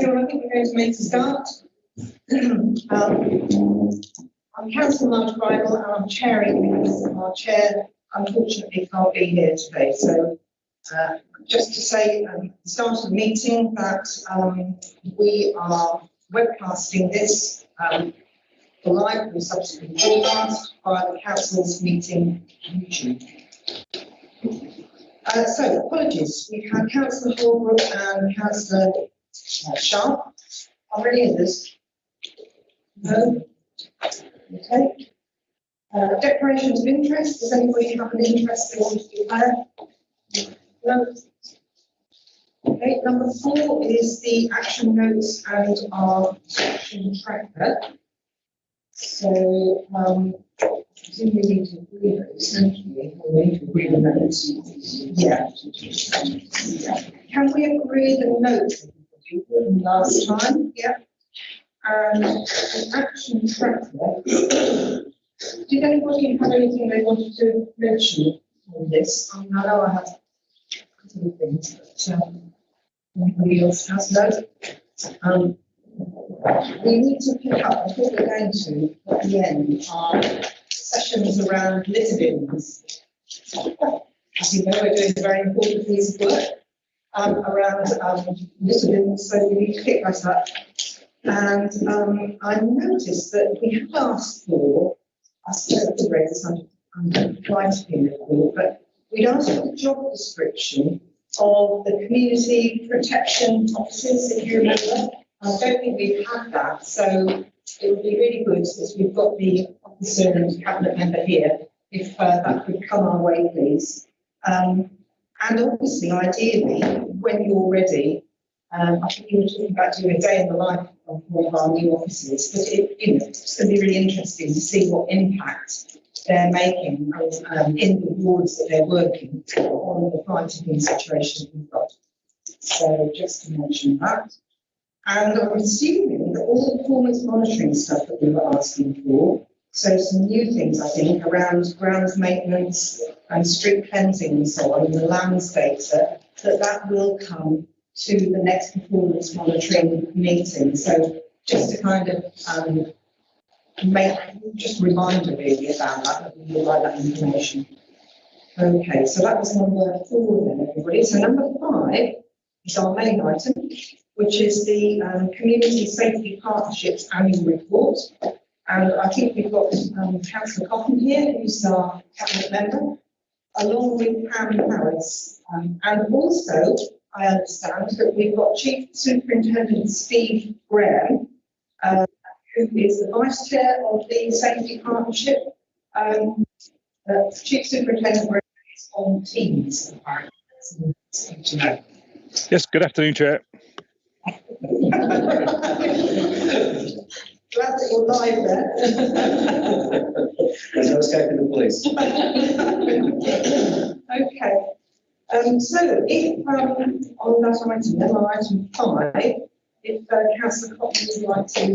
everyone, I think we're going to make a start. I'm Councillor Marge Bible and I'm chairing because our chair unfortunately can't be here today. So just to say at the start of the meeting that we are webcasting this for live and subsequent broadcast via the Council's meeting YouTube. So apologies, we've had Councillor Holbrook and Councillor Sharp. Are any others? No? Okay. Declarations of interest. Does anybody have an interest they want to declare? No? Okay, number 4 is the action notes and our action tracker. So, we need to agree those, don't we? We need to agree the notes. Yeah. Can we agree the notes last time? Yeah. And the action tracker. Did anybody have anything they wanted to mention on this? I know I have a couple of things, but anybody else has no? We need to pick up, I think we're going to, at the end, our sessions around litter bins. As you know, we're doing a very important piece of work around litter bins, so we need to pick that up. And I noticed that we have asked for, I suppose the rates I'm trying to be report, but we'd asked for the job description of the community protection officers, if you remember. I don't think we've had that, so it would be really good, since we've got the officer and cabinet member here, if that could come our way, please. And obviously, ideally, when you're ready, I think you were talking about doing a day in the life of one of our new officers, but it's going to be really interesting to see what impact they're making in the wards that they're working on the fighting situation we've got. So just to mention that. And I'm assuming that all the performance monitoring stuff that we were asking for, so some new things, I think, around grounds maintenance and street cleansing and so on, and the lands data, that will come to the next performance monitoring meeting. So just to kind of make just a reminder really about that we would like that information. Okay, so that was number 4 then, everybody. So number 5 is our main item, which is the Community Safety Partnerships Annual Report. And I think we've got Councillor Cotton here, who's our cabinet member, along with Pam Harris. And also, I understand that we've got Chief Superintendent Steve Graham, who is the Vice Chair of the Safety Partnership. Chief Superintendent Graham is on Teams, apparently. Yes, good afternoon, Chair. Glad that you're live there. There's no escaping the police. Okay. So if on that item, then on item 5, if Councillor Cotton would like to,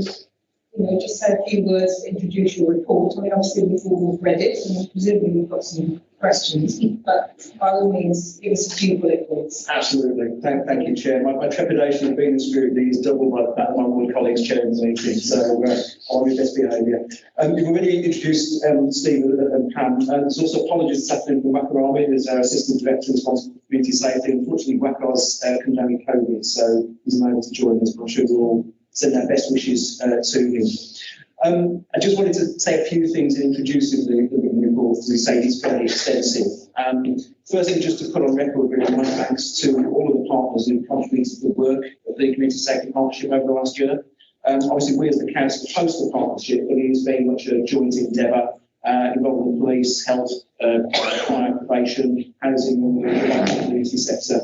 just say a few words to introduce your report. I mean, obviously we've all read it, and presumably we've got some questions, but by all means, give us a few bullet points. Absolutely. Thank you, Chair. My trepidation of being in scrutiny is doubled by the fact that my one colleagues chairing the meeting, so I'll be best behaviour. You've already introduced Steve and Pam. There's also apologies this afternoon from Wacker Army. There's our Assistant Director responsible for community safety. Unfortunately, Wacker's come down with COVID, so he's unable to join us, but I'm sure we'll all send our best wishes to him. I just wanted to say a few things in introducing the report. As we say, it's fairly extensive. Firstly, just to put on record, really, my thanks to all of the partners who contributed to the work of the Community Safety Partnership over the last year. Obviously, we as the Council host the partnership, but it is very much a joint endeavour involving the police, health, fire, probation, housing, and the community sector.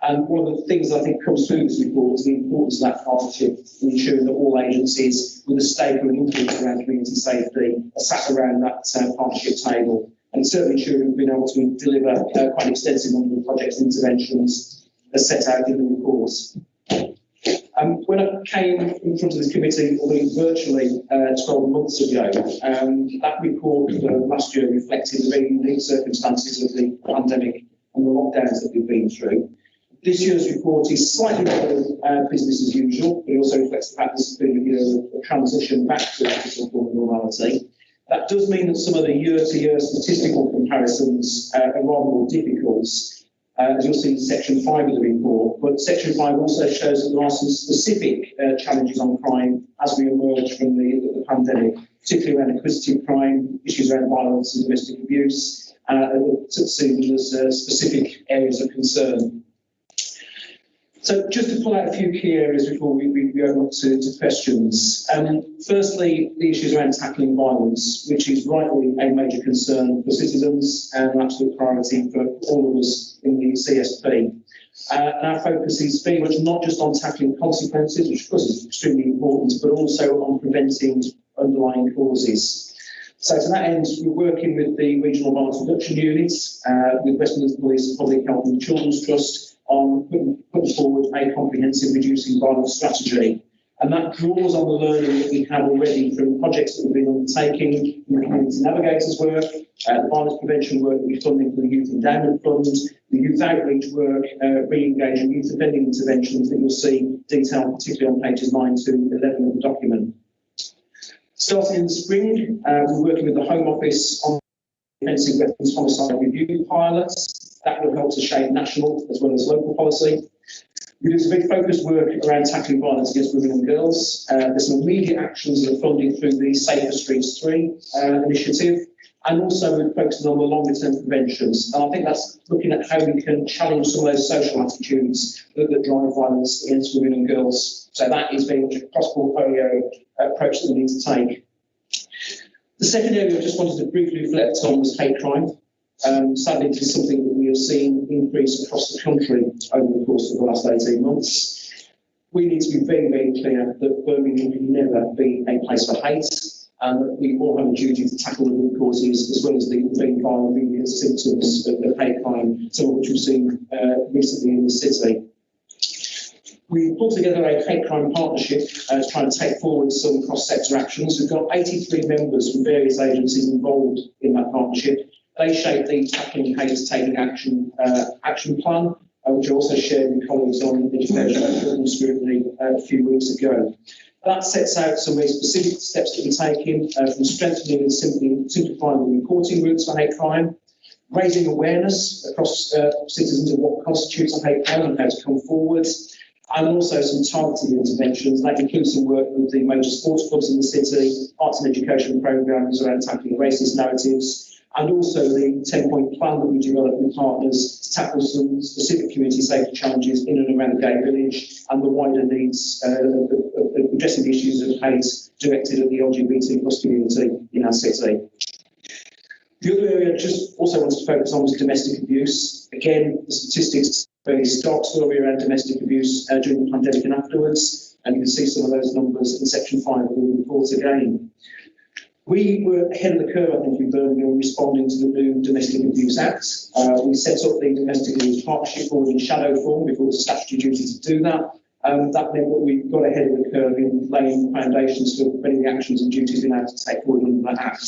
And one of the things I think comes through this report is the importance of that partnership in ensuring that all agencies with a stake or an influence around community safety are sat around that partnership table. And certainly ensuring we've been able to deliver quite an extensive number of projects and interventions as set out in the report. When I came in front of this committee, albeit virtually 12 months ago, that report last year reflected the very unique circumstances of the pandemic and the lockdowns that we've been through. This year's report is slightly more business as usual, but it also reflects the fact there's been a transition back to some form of normality. That does mean that some of the year-to-year statistical comparisons are rather more difficult, as you'll see in section 5 of the report. But section 5 also shows that there are some specific challenges on crime as we emerge from the pandemic, particularly around acquisitive crime, issues around violence and domestic abuse, seen as specific areas of concern. So just to pull out a few key areas before we go on to questions. Firstly, the issues around tackling violence, which is rightly a major concern for citizens and an absolute priority for all of us in the CSP. And our focus is very much not just on tackling consequences, which of course is extremely important, but also on preventing underlying causes. So to that end, we're working with the Regional Violence Reduction Units, with West Midlands Police, Public Health and Children's Trust, on putting forward a comprehensive reducing violence strategy. And that draws on the learning that we have already from projects that we've been undertaking, from the Community Navigators work, the violence prevention work that we're funding for the Youth Endowment Fund, the youth outreach work, re-engaging youth offending interventions that you'll see detailed particularly on pages 9 to 11 of the document. Starting in the spring, we're working with the Home Office on offensive weapons homicide review pilots. That will help to shape national as well as local policy. We do some big focused work around tackling violence against women and girls. There's some immediate actions that are funded through the Safer Streets 3 initiative, and also we're focusing on the longer term preventions. And I think that's looking at how we can challenge some of those social attitudes that drive violence against women and girls. So that is very much a cross-portfolio approach that we need to take. The second area I just wanted to briefly reflect on was hate crime. Sadly, it is something that we have seen increase across the country over the course of the last 18 months. We need to be very, very clear that Birmingham can never be a place for hate, and that we all have a duty to tackle the root causes as well as the very violent immediate symptoms of hate crime, some of which we've seen recently in the city. We pulled together a hate crime partnership to try and take forward some cross-sector actions. We've got 83 members from various agencies involved in that partnership. They shaped the Tackling Hate Taking Action action plan, which I also shared with colleagues on education and Scrutiny a few weeks ago. That sets out some very specific steps to be taken, from strengthening and simplifying the reporting routes for hate crime, raising awareness across citizens of what constitutes a hate crime and how to come forward, and also some targeted interventions. That includes some work with the major sports clubs in the city, arts and education programmes around tackling racist narratives, and also the 10-point plan that we developed with partners to tackle some specific community safety challenges in and around the gay village and the wider needs of addressing issues of hate directed at the LGBT plus community in our city. The other area I just also wanted to focus on was domestic abuse. Again, the statistics very stark story around domestic abuse during the pandemic and afterwards, and you can see some of those numbers in section 5 of the report again. We were ahead of the curve, I think, in Birmingham, responding to the new Domestic Abuse Act. We set up the Domestic Abuse Partnership Board in shadow form before it was a statutory duty to do that. That meant that we got ahead of the curve in laying the foundations for many of the actions and duties we're now to take forward under that Act.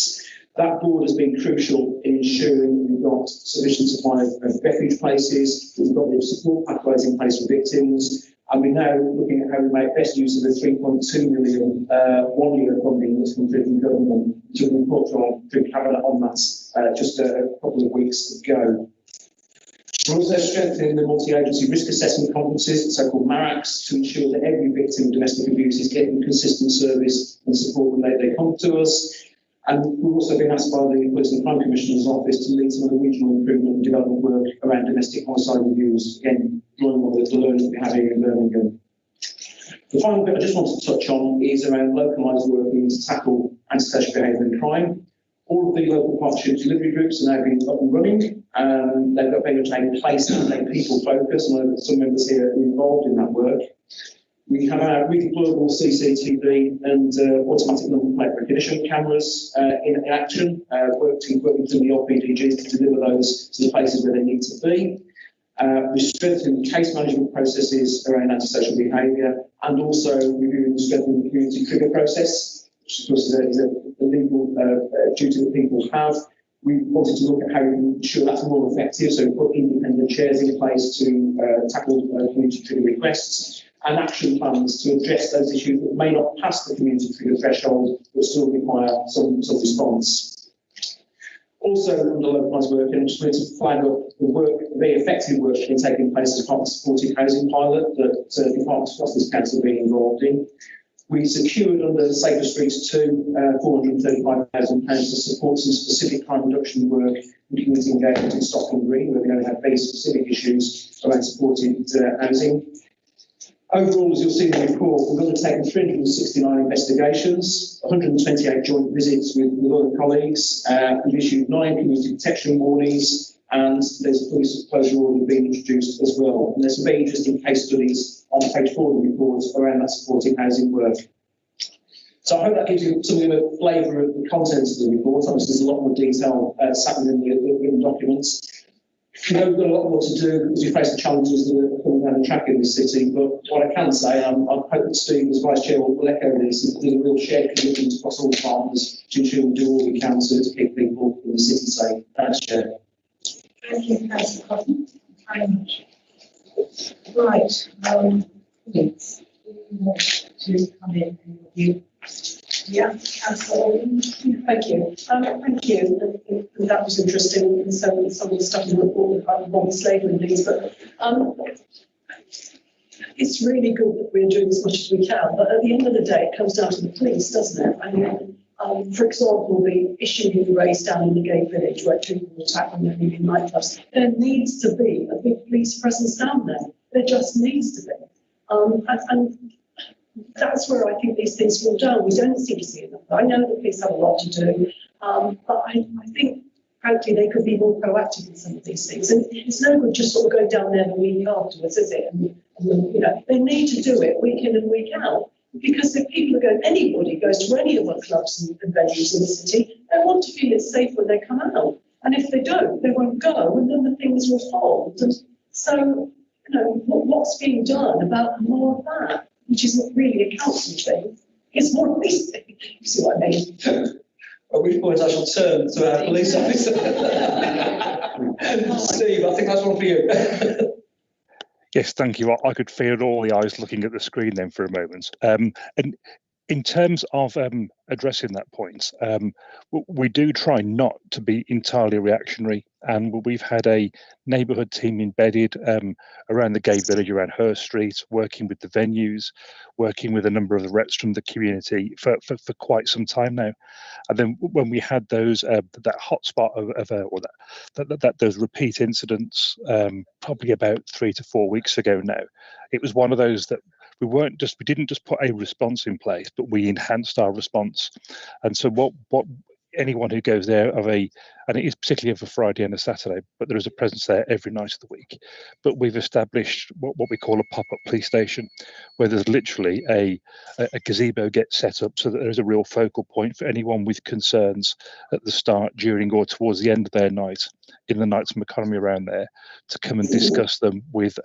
That board has been crucial in ensuring that we've got sufficient supply of refuge places, we've got the support pathways in place for victims, and we're now looking at how we make best use of the 3.2 million one-year funding that's come through from government, which has been put through Cabinet on that just a couple of weeks ago. We're also strengthening the multi-agency risk assessment competencies, so-called MARACs, to ensure that every victim of domestic abuse is getting consistent service and support when they come to us. And we've also been asked by the Police and Crime Commissioner's Office to lead some of the regional improvement and development work around domestic homicide reviews, again, drawing on the learning that we have here in Birmingham. The final bit I just want to touch on is around localised working to tackle antisocial behaviour and crime. All of the local partnership delivery groups are now being up and running. They've got very much a place and a people focus, and I know that some members here are involved in that work. We have our redeployable CCTV and automatic number plate recognition cameras in action, working through the LPDG to deliver those to the places where they need to be. We're strengthening case management processes around antisocial behaviour, and also reviewing and strengthening the community trigger process, which of course is a legal duty that people have. We wanted to look at how we can ensure that's more effective, so we put independent chairs in place to tackle community trigger requests, and action plans to address those issues that may not pass the community trigger threshold but still require some response. Also, under localised work, I just wanted to flag up the work, the very effective work that's been taking place as part of the supported housing pilot that Department of Justice Council have been involved in. We secured under Safer Streets 2 £435,000 to support some specific crime reduction work and community engagement in Stockholm Green, where we're going to have very specific issues around supported housing. Overall, as you'll see in the report, we've undertaken 369 investigations, 128 joint visits with other colleagues. We've issued 9 community protection warnings, and there's a police closure order being introduced as well. And there's some very interesting case studies on page 4 of the report around that supported housing work. So I hope that gives you something of a flavour of the contents of the report. Obviously, there's a lot more detail sat within the documents. We know we've got a lot more to do as we face the challenges that are coming down the track in this city, but what I can say, I hope that Steve, as Vice Chair, will echo this, is that there's a real shared commitment across all partners to ensure we do all we can to keep people in the city safe. Thanks, Chair. Thank you, Councillor Cotton, very much. Right, please, do you want to come in and review? Yeah, Councillor. Thank you. Thank you. And that was interesting. And so some of the stuff in the report about modern slavery and things, but it's really good that we're doing as much as we can. But at the end of the day, it comes down to the police, doesn't it? I mean, for example, the issue you raised down in the gay village where people were attacked when they're leaving nightclubs, there needs to be a big police presence down there. There just needs to be. And that's where I think these things fall down. We don't seem to see enough. I know the police have a lot to do, but I think, frankly, they could be more proactive in some of these things. And it's no good just sort of going down there the week afterwards, is it? And you know, they need to do it week in and week out. Because if people are going, anybody goes to any of our clubs and venues in the city, they want to feel it's safe when they come out. And if they don't, they won't go, and then the things will fold. And so, you know, what's being done about more of that, which isn't really a council thing, it's more of these things. You see what I mean? At which point I shall turn to our police officer. Steve, I think that's one for you. Yes, thank you. I could feel all the eyes looking at the screen then for a moment. And in terms of addressing that point, we do try not to be entirely reactionary, and we've had a neighbourhood team embedded around the gay village, around Her Street, working with the venues, working with a number of the reps from the community for quite some time now. And then when we had those that hotspot of those repeat incidents, probably about 3 to 4 weeks ago now, it was one of those that we didn't just put a response in place, but we enhanced our response. And so what anyone who goes there and it is particularly of a Friday and a Saturday, but there is a presence there every night of the week. But we've established what we call a pop-up police station, where there's literally a gazebo gets set up so that there's a real focal point for anyone with concerns at the start, during, or towards the end of their night, in the nighttime economy around there, to come and discuss them with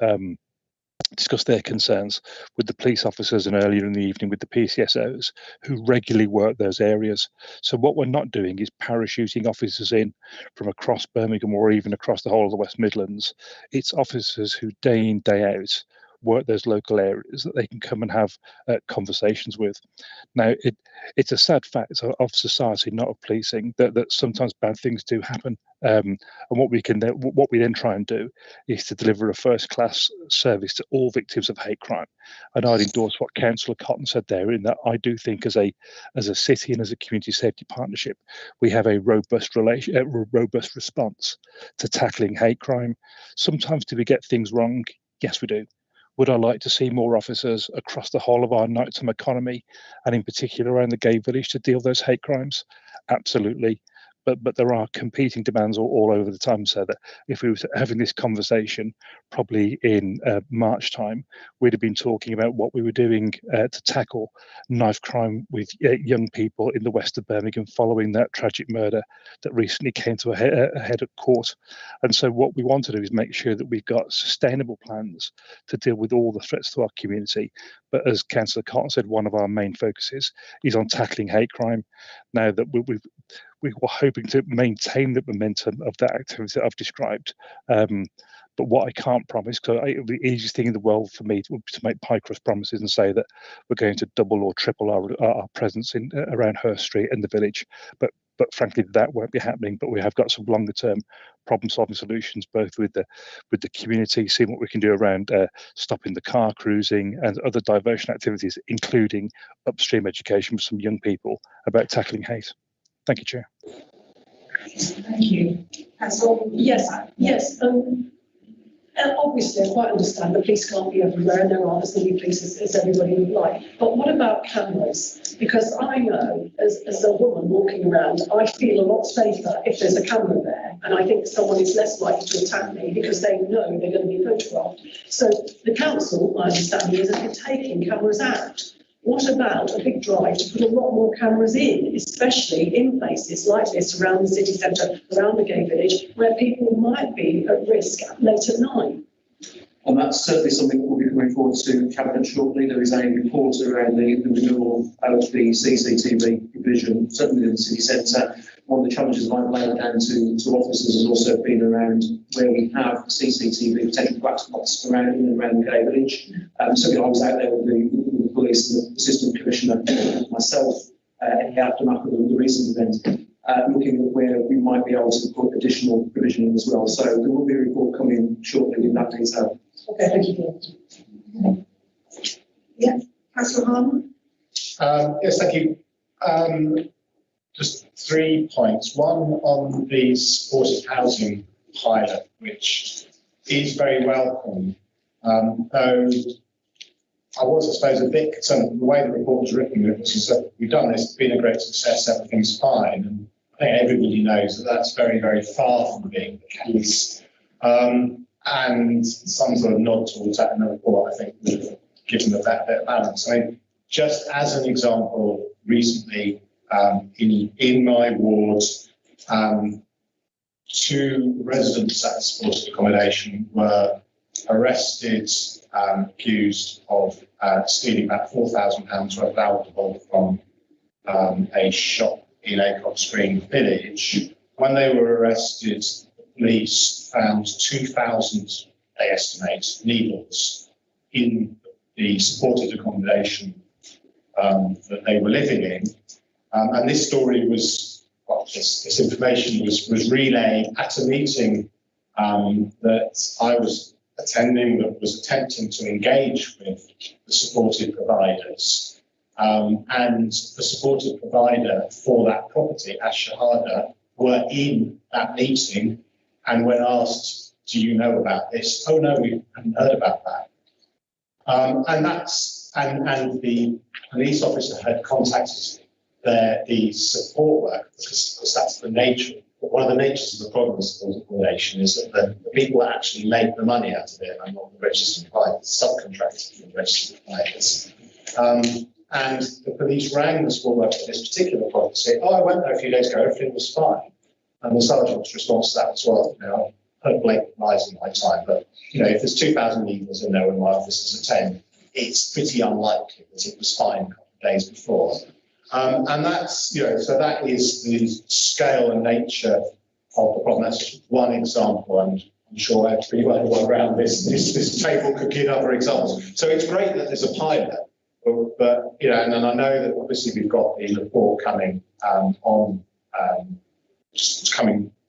discuss their concerns with the police officers, and earlier in the evening with the PCSOs who regularly work those areas. So what we're not doing is parachuting officers in from across Birmingham or even across the whole of the West Midlands. It's officers who day in, day out work those local areas that they can come and have conversations with. Now, it's a sad fact of society, not of policing, that sometimes bad things do happen. And what we then try and do is to deliver a first-class service to all victims of hate crime. And I'd endorse what Councillor Cotton said there, in that I do think as a city and as a community safety partnership, we have a robust response to tackling hate crime. Sometimes do we get things wrong? Yes, we do. Would I like to see more officers across the whole of our nighttime economy, and in particular around the gay village, to deal with those hate crimes? Absolutely. But there are competing demands all over the time, so that if we were having this conversation probably in March time, we'd have been talking about what we were doing to tackle knife crime with young people in the west of Birmingham following that tragic murder that recently came to a head at court. And so what we want to do is make sure that we've got sustainable plans to deal with all the threats to our community, But as Councillor Cotton said, one of our main focuses is on tackling hate crime. Now that we were hoping to maintain the momentum of that activity that I've described. But what I can't promise, because the easiest thing in the world for me would be to make pie crust promises and say that we're going to double or triple our presence in around Hurst Street and the village. But frankly, that won't be happening. But we have got some longer term problem solving solutions, both with the community, seeing what we can do around stopping the car cruising and other diversion activities, including upstream education for some young people about tackling hate. Thank you, Chair. Thank you. Yes. Obviously, I quite understand the police can't be everywhere, and there aren't as many police as everybody would like. But what about cameras? Because I know, as a woman walking around, I feel a lot safer if there's a camera there, and I think someone is less likely to attack me because they know they're going to be photographed. So the council, my understanding is that they're taking cameras out. What about a big drive to put a lot more cameras in, especially in places like this around the city centre, around the gay village, where people might be at risk late at night? And that's certainly something that we'll be coming forward to Cabinet shortly. There is a report around the renewal of the CCTV provision, certainly in the city centre. One of the challenges that I've laid down to officers has also been around where we have CCTV potential black spots around in and around the gay village. So I was out there with the police and the Assistant Commissioner and myself in the aftermath of the recent event, looking at where we might be able to put additional provision in as well. So there will be a report coming shortly in that detail. Okay, thank you. Yeah, Councillor Harman. Yes, thank you. Just 3 points. One on the supported housing pilot, which is very welcome. Though I was, I suppose, a bit concerned the way the report was written, which is that we've done this, it's been a great success, everything's fine. And I think everybody knows that that's very, very far from being the case. And some sort of nod towards that in the report, I think, would have given a better bit of balance. I mean, just as an example, recently in my ward, 2 residents at supported accommodation were arrested, accused of stealing about £4,000 worth of alcohol from a shop in Acox Green Village. When they were arrested, police found 2,000, they estimate, needles in the supported accommodation that they were living in. And this story was, well, this information was relayed at a meeting that I was attending, that was attempting to engage with the supported providers. And the supported provider for that property, Ash-Shahada, were in that meeting. And when asked, do you know about this? Oh, no, we haven't heard about that. And the police officer had contacted the support worker, because that's the nature. One of the natures of the problem with supported accommodation is that the people that actually make the money out of it are not the registered providers, subcontractors from the registered providers. And the police rang the support worker for this particular property, saying, oh, I went there a few days ago, everything was fine. And the sergeant's response to that was, well, you know, I've heard blatant lies in my time, but, you know, if there's 2,000 needles in there when my office is at 10, it's pretty unlikely that it was fine a couple of days before. And that's, you know, so that is the scale and nature of the problem. That's just one example, and I'm sure everyone around this table could give other examples. So it's great that there's a pilot, but you know, and I know that obviously we've got the report coming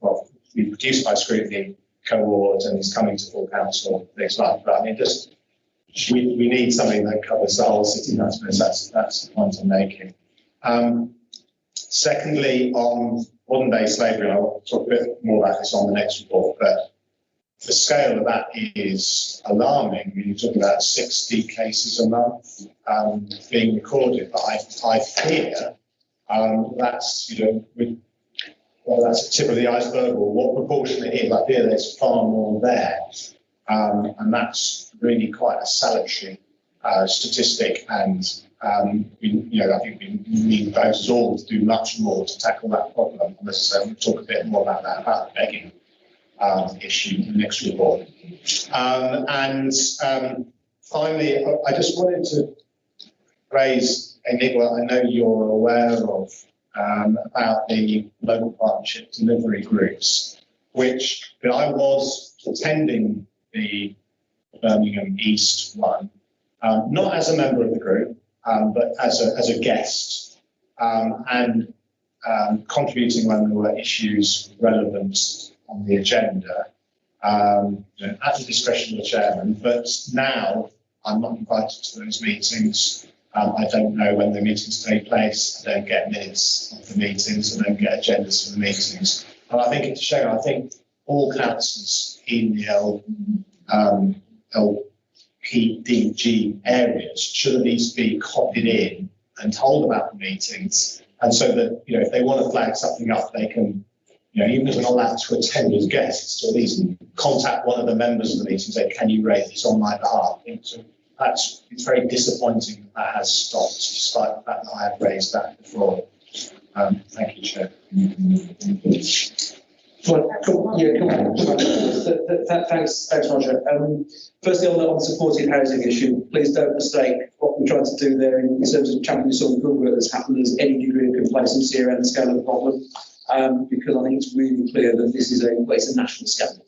well, be produced by Scrutiny co-awards, and it's coming to full council next month. But I mean, just we need something that covers the whole city. I suppose that's the point I'm making. Secondly, on modern-day slavery, I'll talk a bit more about this on the next report, but the scale of that is alarming. You're talking about 60 cases a month being recorded, but I fear that's, you know, well, that's a tip of the iceberg, or what proportion it is. I fear there's far more there, and that's really quite a salutary statistic, and you know, I think we need those all to do much more to tackle that problem. And as I say, we'll talk a bit more about that, about the begging issue in the next report. And finally, I just wanted to raise a niggle I know you're aware of about the local partnership delivery groups, which I was attending the Birmingham East one, not as a member of the group, but as a guest, and contributing when there were issues relevant on the agenda, at the discretion of the chairman. But now I'm not invited to those meetings. I don't know when the meetings take place. I don't get minutes of the meetings. I don't get agendas for the meetings. And I think it's a shame. I think all councillors in the LPDG areas should at least be copied in and told about the meetings. And so that, if they want to flag something up, they can, even if they're not allowed to attend as guests, to at least contact one of the members of the meeting and say, can you raise this on my behalf? So it's very disappointing that has stopped, despite the fact that I have raised that before. Thank you, Chair. Thanks, Roger. Firstly, on the supported housing issue, please don't mistake what we're trying to do there in terms of championing some of the good work that's happened as any degree of complacency around the scale of the problem. Because I think it's really clear that this is a national scale.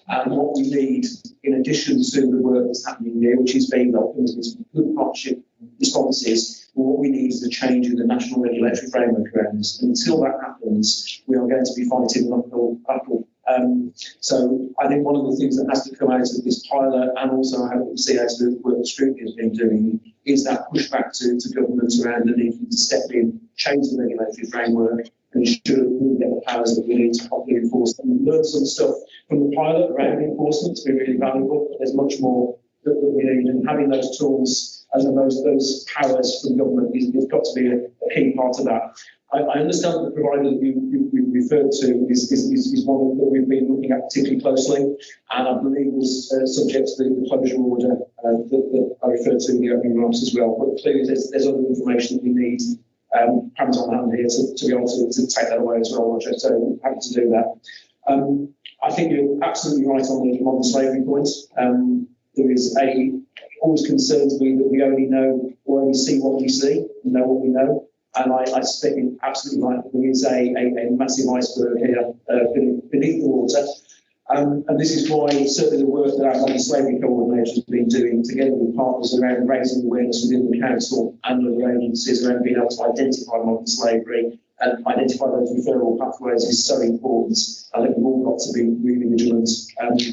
And what we need, in addition to the work that's happening here, which is being documented with good partnership responses, what we need is a change in the national regulatory framework around this. And until that happens, we are going to be fighting an uphill battle. So I think one of the things that has to come out of this pilot, and also I hope we see out of the work that Scrutiny has been doing, is that pushback to government around the need to step in, change the regulatory framework, and ensure that we get the powers that we need to properly enforce them. We learned some stuff from the pilot around enforcement to be really valuable, but there's much more that we need, and having those tools and those powers from government is got to be a key part of that. I understand that the provider that you referred to is one that we've been looking at particularly closely, and I believe was subject to the closure order that I referred to in the opening remarks as well. But clearly there's other information that we need hands on hand here to be able to take that away as well, Roger. So happy to do that. I think you're absolutely right on the modern slavery point. There is always concerns me that we only know or only see what we see and know what we know. And I suspect you're absolutely right. There is a massive iceberg here beneath the water. And this is why certainly the work that our modern slavery coordinator has been doing together with partners around raising awareness within the council and other agencies around being able to identify modern slavery and identify those referral pathways is so important. I think we've all got to be really vigilant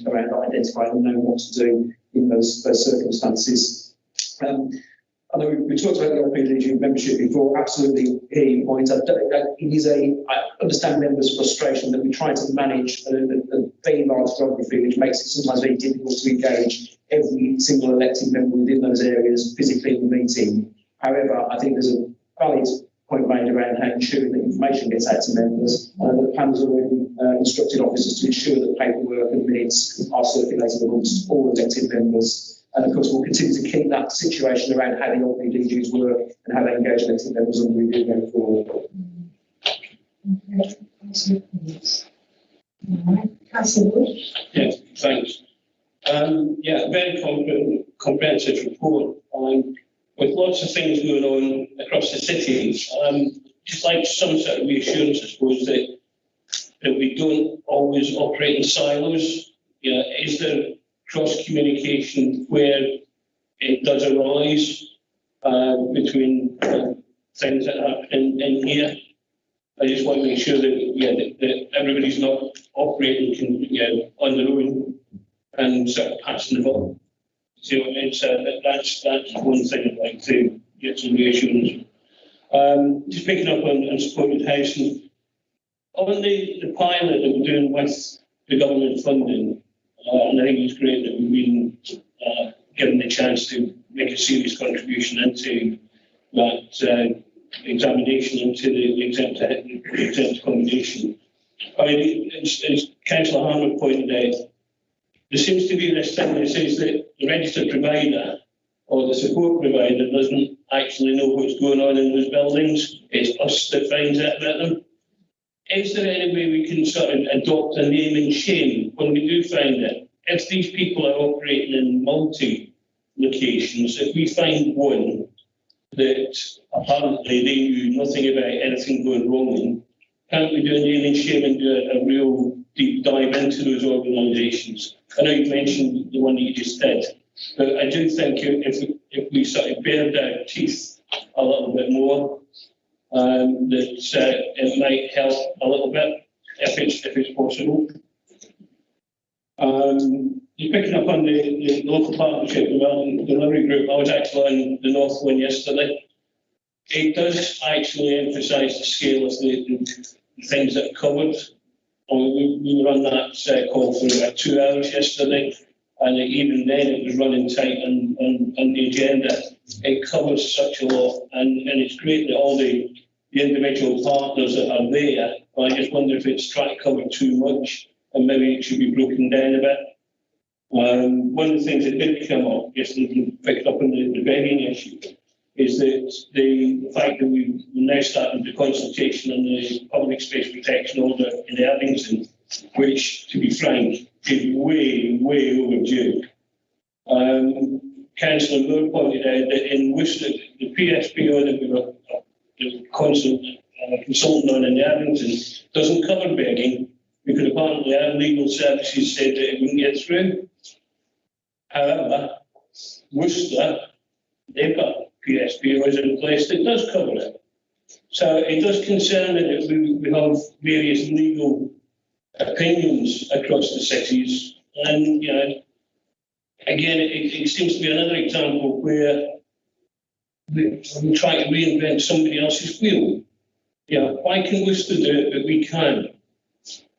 around identifying and knowing what to do in those circumstances. I know we talked about the LPDG membership before. Absolutely, hear your point. I understand members' frustration that we try to manage a very large geography, which makes it sometimes very difficult to engage every single elected member within those areas physically in the meeting. However, I think there's a valid point made around how ensuring that information gets out to members. The plans are already instructed officers to ensure that paperwork and minutes are circulated amongst all elected members. And of course, we'll continue to keep that situation around how the LPDGs work and how they engage elected members on review going forward. Yes, thanks. Very comprehensive report with lots of things going on across the city. Just like some sort of reassurance, I suppose, that we don't always operate in silos. Is there cross communication where it does arise between things that happen in here? I just want to make sure that everybody's not operating on their own and sort of passing the ball. So that's one thing I'd like to get some reassurance. Just picking up on supported housing. On the pilot that we're doing with the government funding, and I think it's great that we've been given the chance to make a serious contribution into that examination into the exempt accommodation. I mean, as Councillor Harmer pointed out, there seems to be this thing that says that the registered provider or the support provider doesn't actually know what's going on in those buildings. It's us that finds out about them. Is there any way we can sort of adopt a name and shame when we do find it? If these people are operating in multi-locations, if we find one that apparently they knew nothing about anything going wrong in. Can't we do a name and shame and do a real deep dive into those organisations? I know you mentioned the one that you just did, but I do think if we sort of bared our teeth a little bit more, that it might help a little bit if it's possible. You're picking up on the local partnership development delivery group. I was actually on the North one yesterday. It does actually emphasise the scale of the things that are covered. We were on that call for about 2 hours yesterday, and even then it was running tight on the agenda. It covers such a lot, and it's great that all the individual partners that are there, but I just wonder if it's trying to cover too much, and maybe it should be broken down a bit. One of the things that did come up yesterday, picked up on the begging issue, is that the fact that we're now starting the consultation on the public space protection order in Erdington, which, to be frank, is way, way overdue. Councillor Moore pointed out that in Worcester, the PSPO that we were consulting on in Erdington doesn't cover begging, because apparently our legal services said that it wouldn't get through. However, Worcester, they've got PSPOs in place that does cover it. So it does concern me that we have various legal opinions across the cities. And, you know, again, it seems to be another example where we try to reinvent somebody else's wheel. You know, why can Worcester do it, but we can't?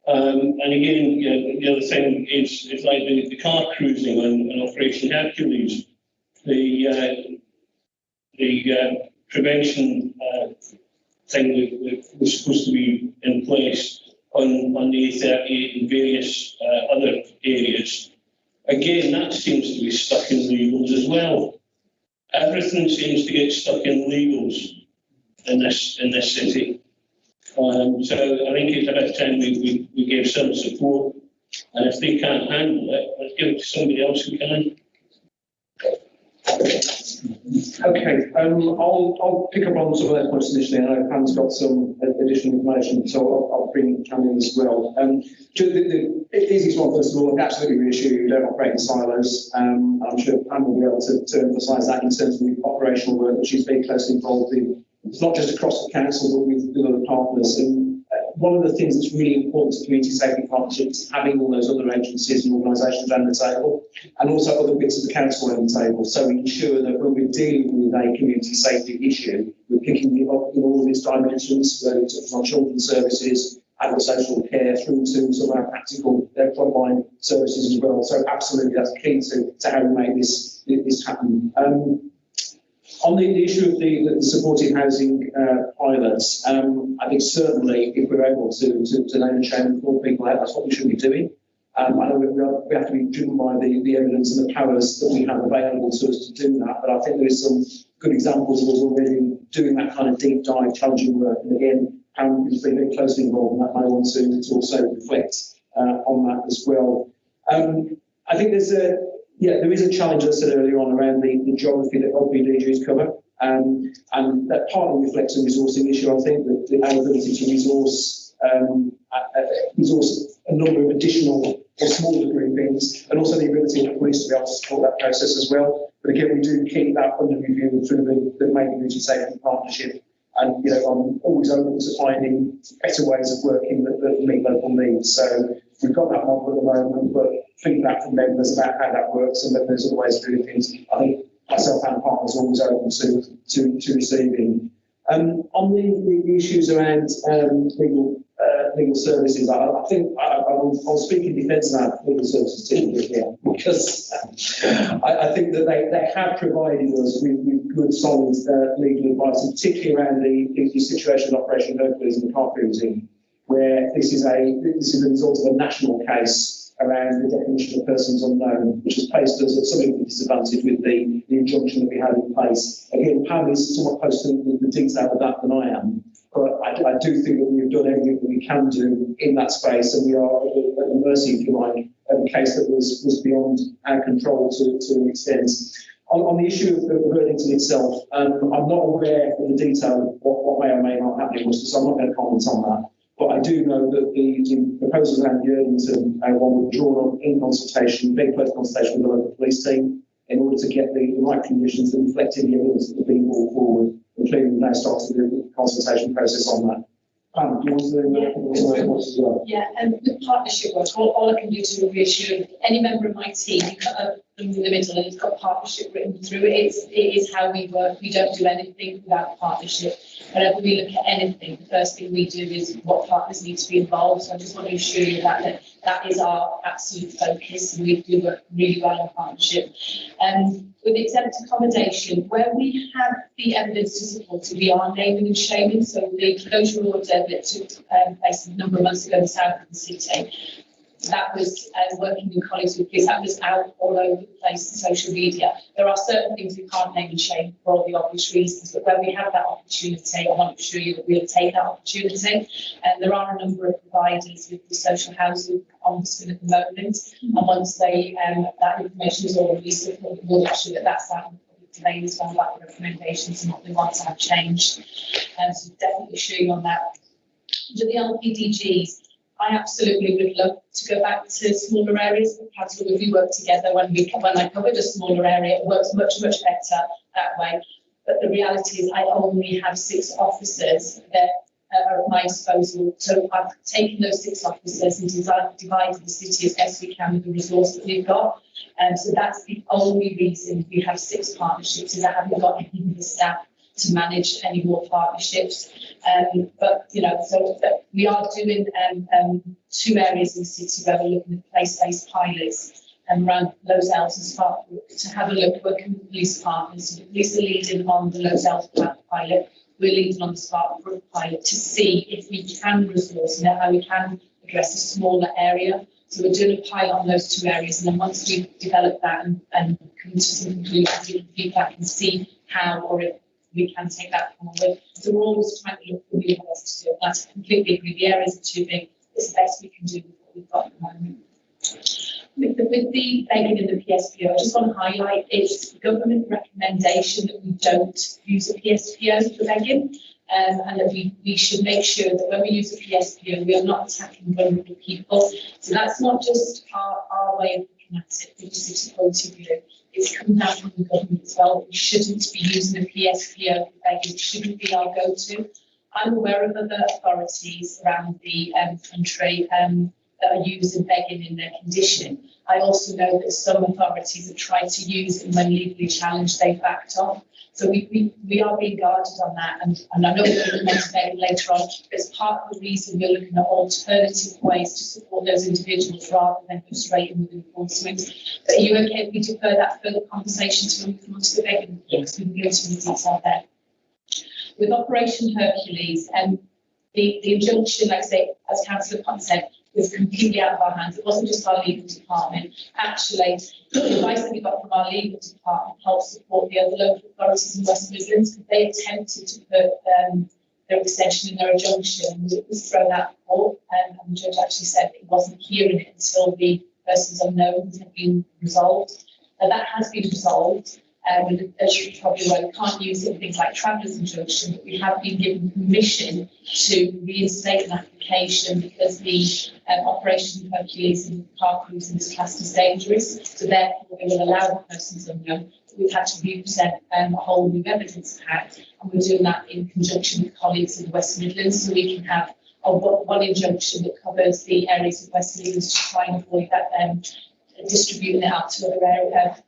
And again, you know, the other thing is like the car cruising on Operation Hercules. The prevention thing that was supposed to be in place on the A38 and various other areas. Again, that seems to be stuck in legals as well. Everything seems to get stuck in legals in this city. So I think it's about time we gave some support, and if they can't handle it, let's give it to somebody else who can. Okay, I'll pick up on some of those points initially. I know Pam's got some additional information, so I'll bring Pam in as well. The easiest one, first of all, absolutely reassure you, don't operate in silos. I'm sure Pam will be able to emphasise that in terms of the operational work that she's very closely involved in. It's not just across the council, but with other partners. And one of the things that's really important to community safety partnerships is having all those other agencies and organisations around the table, and also other bits of the council around the table. So we ensure that when we're dealing with a community safety issue, we're picking it up in all of its dimensions, whether it's on children's services, adult social care, through to some of our practical frontline services as well. So absolutely, that's key to how we make this happen. On the issue of the supported housing pilots, I think certainly if we're able to name and shame and call people out, that's what we should be doing. I know we have to be driven by the evidence and the powers that we have available to us to do that, but I think there is some good examples of us already doing that kind of deep dive, challenging work. And again, Pam has been very closely involved in that. I want to also reflect on that as well. I think there is a challenge, as I said earlier on, around the geography that LPDGs cover. And that partly reflects a resourcing issue, I think, that our ability to resource a number of additional or smaller groupings, and also the ability of the police to be able to support that process as well. But again, we do keep that under review through the main community safety partnership. And, you know, I'm always open to finding better ways of working that meet local needs. So we've got that model at the moment, but feedback from members about how that works and that there's other ways of doing things, I think myself and partners are always open to receiving. On the issues around legal services, I think I'll speak in defence of our legal services team here, because I think that they have provided us with good, solid legal advice, particularly around the situation of Operation Hercules and the car cruising, where this is a result of a national case around the definition of persons unknown, which has placed us at something of a disadvantage with the injunction that we had in place. Again, Pam is somewhat closer to the detail of that than I am, but I do think that we've done everything that we can do in that space, and we are at the mercy, if you like, of a case that was beyond our control to an extent. On the issue of the Verdington itself, I'm not aware of the detail of what may or may not happen, so I'm not going to comment on that. But I do know that the proposals around Verdington one were drawn up in consultation, very close consultation with the local police team, in order to get the right conditions that reflected the evidence that was being brought forward, including now starting the consultation process on that. Do you want to do that as well? Yeah, and with partnership work, all I can do to reassure any member of my team, you cut a number in the middle and it's got partnership written through it. It is how we work. We don't do anything without partnership. Whenever we look at anything, the first thing we do is what partners need to be involved. So I just want to assure you that is our absolute focus, and we do work really well in partnership. With exempt accommodation, where we have the evidence to support it, we are naming and shaming. So the closure order that took place a number of months ago in the south of the city, that was working with colleagues with police, that was out all over the place in social media. There are certain things we can't name and shame for all the obvious reasons, but where we have that opportunity, I want to assure you that we'll take that opportunity. And there are a number of providers with the social housing ombudsman at the moment, and once they that information is all released, we'll make sure that that's out today as well, about the recommendations and what they want to have changed. So definitely assure you on that. To the LPDGs, I absolutely would love to go back to smaller areas. Perhaps if we work together when I covered a smaller area, it works much better that way. But the reality is I only have 6 officers that are at my disposal. So I've taken those 6 officers and divided the city as best we can with the resource that we've got. So that's the only reason we have 6 partnerships, is I haven't got any of the staff to manage any more partnerships. But, you know, so we are doing 2 areas in the city where we're looking at place-based pilots around Lows Elves and Sparkbrook to have a look, working with police partners. The police are leading on the Lows Elves pilot. We're leading on the Sparkbrook pilot to see if we can resource and how we can address a smaller area. So we're doing a pilot on those 2 areas, and then once we've developed that and come to some conclusions and feedback and see how or if we can take that forward. So we're always trying to look for new ways to do it. That's completely agree. The areas are too big. It's the best we can do with what we've got at the moment. With the begging and the PSPO, I just want to highlight it's government recommendation that we don't use a PSPO for begging, and that we should make sure that when we use a PSPO, we are not attacking vulnerable people. So that's not just our way of looking at it from a city point of view. It's come down from the government as well. We shouldn't be using a PSPO for begging. It shouldn't be our go-to. I'm aware of other authorities around the country that are using begging in their condition. I also know that some authorities have tried to use it when legally challenged, they backed off. So we are being guarded on that, and I know we're going to mention begging later on, but it's part of the reason we're looking at alternative ways to support those individuals rather than go straight in with enforcement. But are you okay if we defer that further conversation to when we come on to the begging? Because we can go into the detail there. With Operation Hercules, the injunction, like I say, as Councillor Pott said, was completely out of our hands. It wasn't just our legal department. Actually, the advice that we got from our legal department helped support the other local authorities in West Midlands, because they attempted to put their extension in their injunction. It was thrown out of court, and the judge actually said that he wasn't hearing it until the person's unknown had been resolved. Now that has been resolved. As you probably know, we can't use it in things like traveller's injunction, but we have been given permission to reinstate an application because the Operation Hercules and car cruising is classed as dangerous. So therefore, we will allow the person's unknown. We've had to represent a whole new evidence pack, and we're doing that in conjunction with colleagues in the West Midlands, so we can have one injunction that covers the areas of West Midlands to try and avoid that distributing it out to other areas.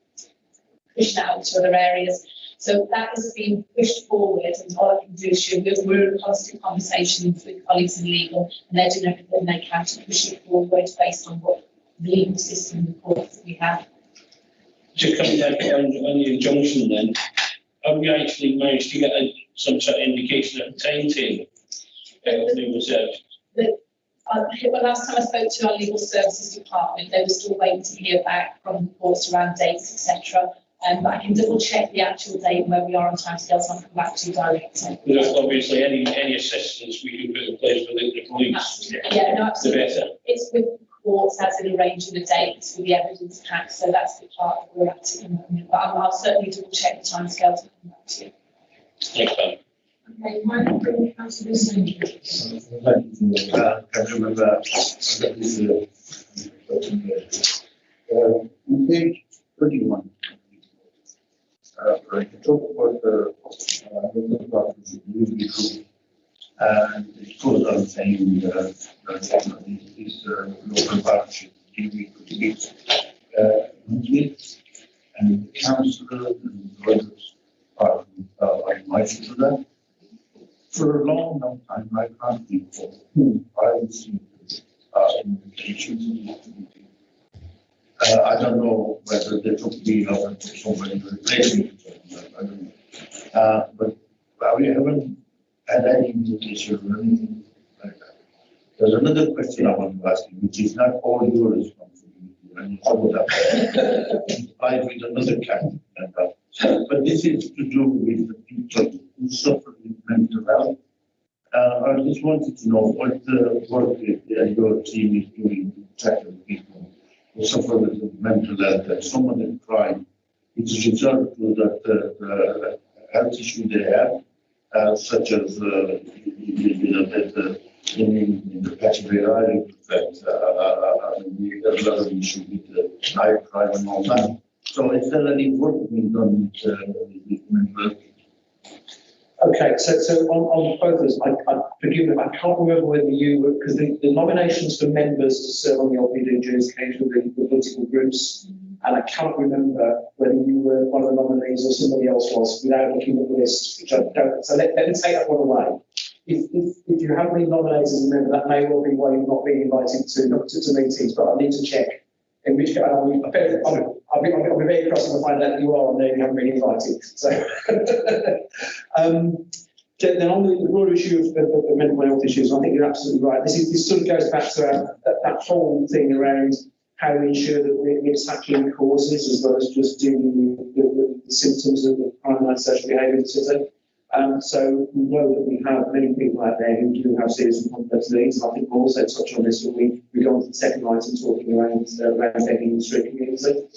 Pushing out to other areas. So that has been pushed forward, and all I can do is show we're in constant conversations with colleagues in legal, and they're doing everything they can to push it forward based on what the legal system reports that we have. Just coming back on the injunction then, have we actually managed to get some sort of indication of the timetable? Well, last time I spoke to our legal services department, they were still waiting to hear back from the courts around dates, etc. But I can double check the actual date where we are on timescales, and I'll come back to you directly. Because obviously any assistance we can put in place with the police, absolutely. Yeah, no, absolutely. the better. It's with the courts as in arranging the dates for the evidence pack, so that's the part that we're at the moment. But I'll certainly double check the timescales and come back to you. Thanks, Ben. Okay, Mike, Councillor Singh. On page 21, right, talk about the local properties usually true. And it goes on saying that this local partnership monthly, and the councillors and the others are invited to that. For a long, long time, I can't recall who I received invitations. I don't know whether they took me or somebody replaced me. I don't know. But we haven't had any invitation or anything like that. There's another question I want to ask you, which is not all your responsibility, and you covered that. Applied with another candidate. But this is to do with the people who suffer with mental health. I just wanted to know what the work that your team is doing to tackle people who suffer with mental health, and some of them crime. It's a result to the health issue they have, such as in the Patchway Island, that there's a lot of issue with the night crime and all that. So is there any work being done with mental health? Okay, so on both of us, forgive me, I can't remember whether you were, because the nominations for members to serve on the LPD duties came from the political groups, and I can't remember whether you were one of the nominees or somebody else was, without looking at the list, which I don't. So let me take that one away. If you have been nominated as a member, that may well be why you've not been invited to meetings, but I need to check. In which case, I'll be very cross if I find out that you are on there and you haven't been invited. So, then on the broader issue of mental health issues, I think you're absolutely right. This sort of goes back to that whole thing around how we ensure that we're tackling causes as well as just dealing with the symptoms of the crime and social behaviour in the city. So we know that we have many people out there who do have serious and complex needs. I think we'll also touch on this when we go on to the second item talking around begging in the street community.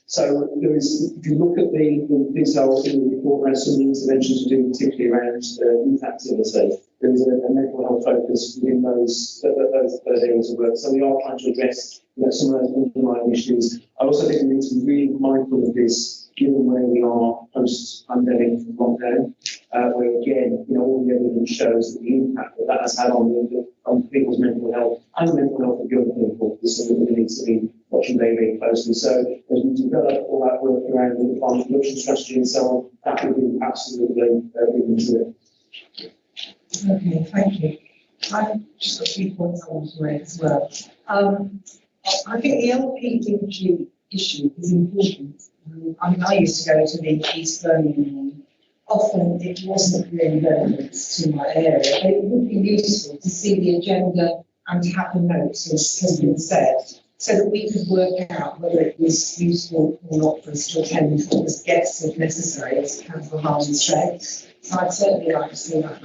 So there is, if you look at the details in the report around some of the interventions we do, particularly around youth activity, there is a mental health focus within those areas of work. So we are trying to address some of those underlying issues. I also think we need to be really mindful of this, given where we are post-pandemic lockdown, where again, all the evidence shows that the impact that has had on people's mental health and the mental health of young people is something that we need to be watching very, very closely. So as we develop all that work around the defined production strategy and so on, that will be absolutely moving to it. Okay, thank you. I've just got 3 points I want to make as well. I think the LPD issue is important. I used to go to the East Birmingham one. Often it wasn't really relevant to my area, but it would be useful to see the agenda and to have the notes, as has been said, so that we could work out whether it was useful or not for us to attend as guests if necessary, as Councillor Harman said. So I'd certainly like to see that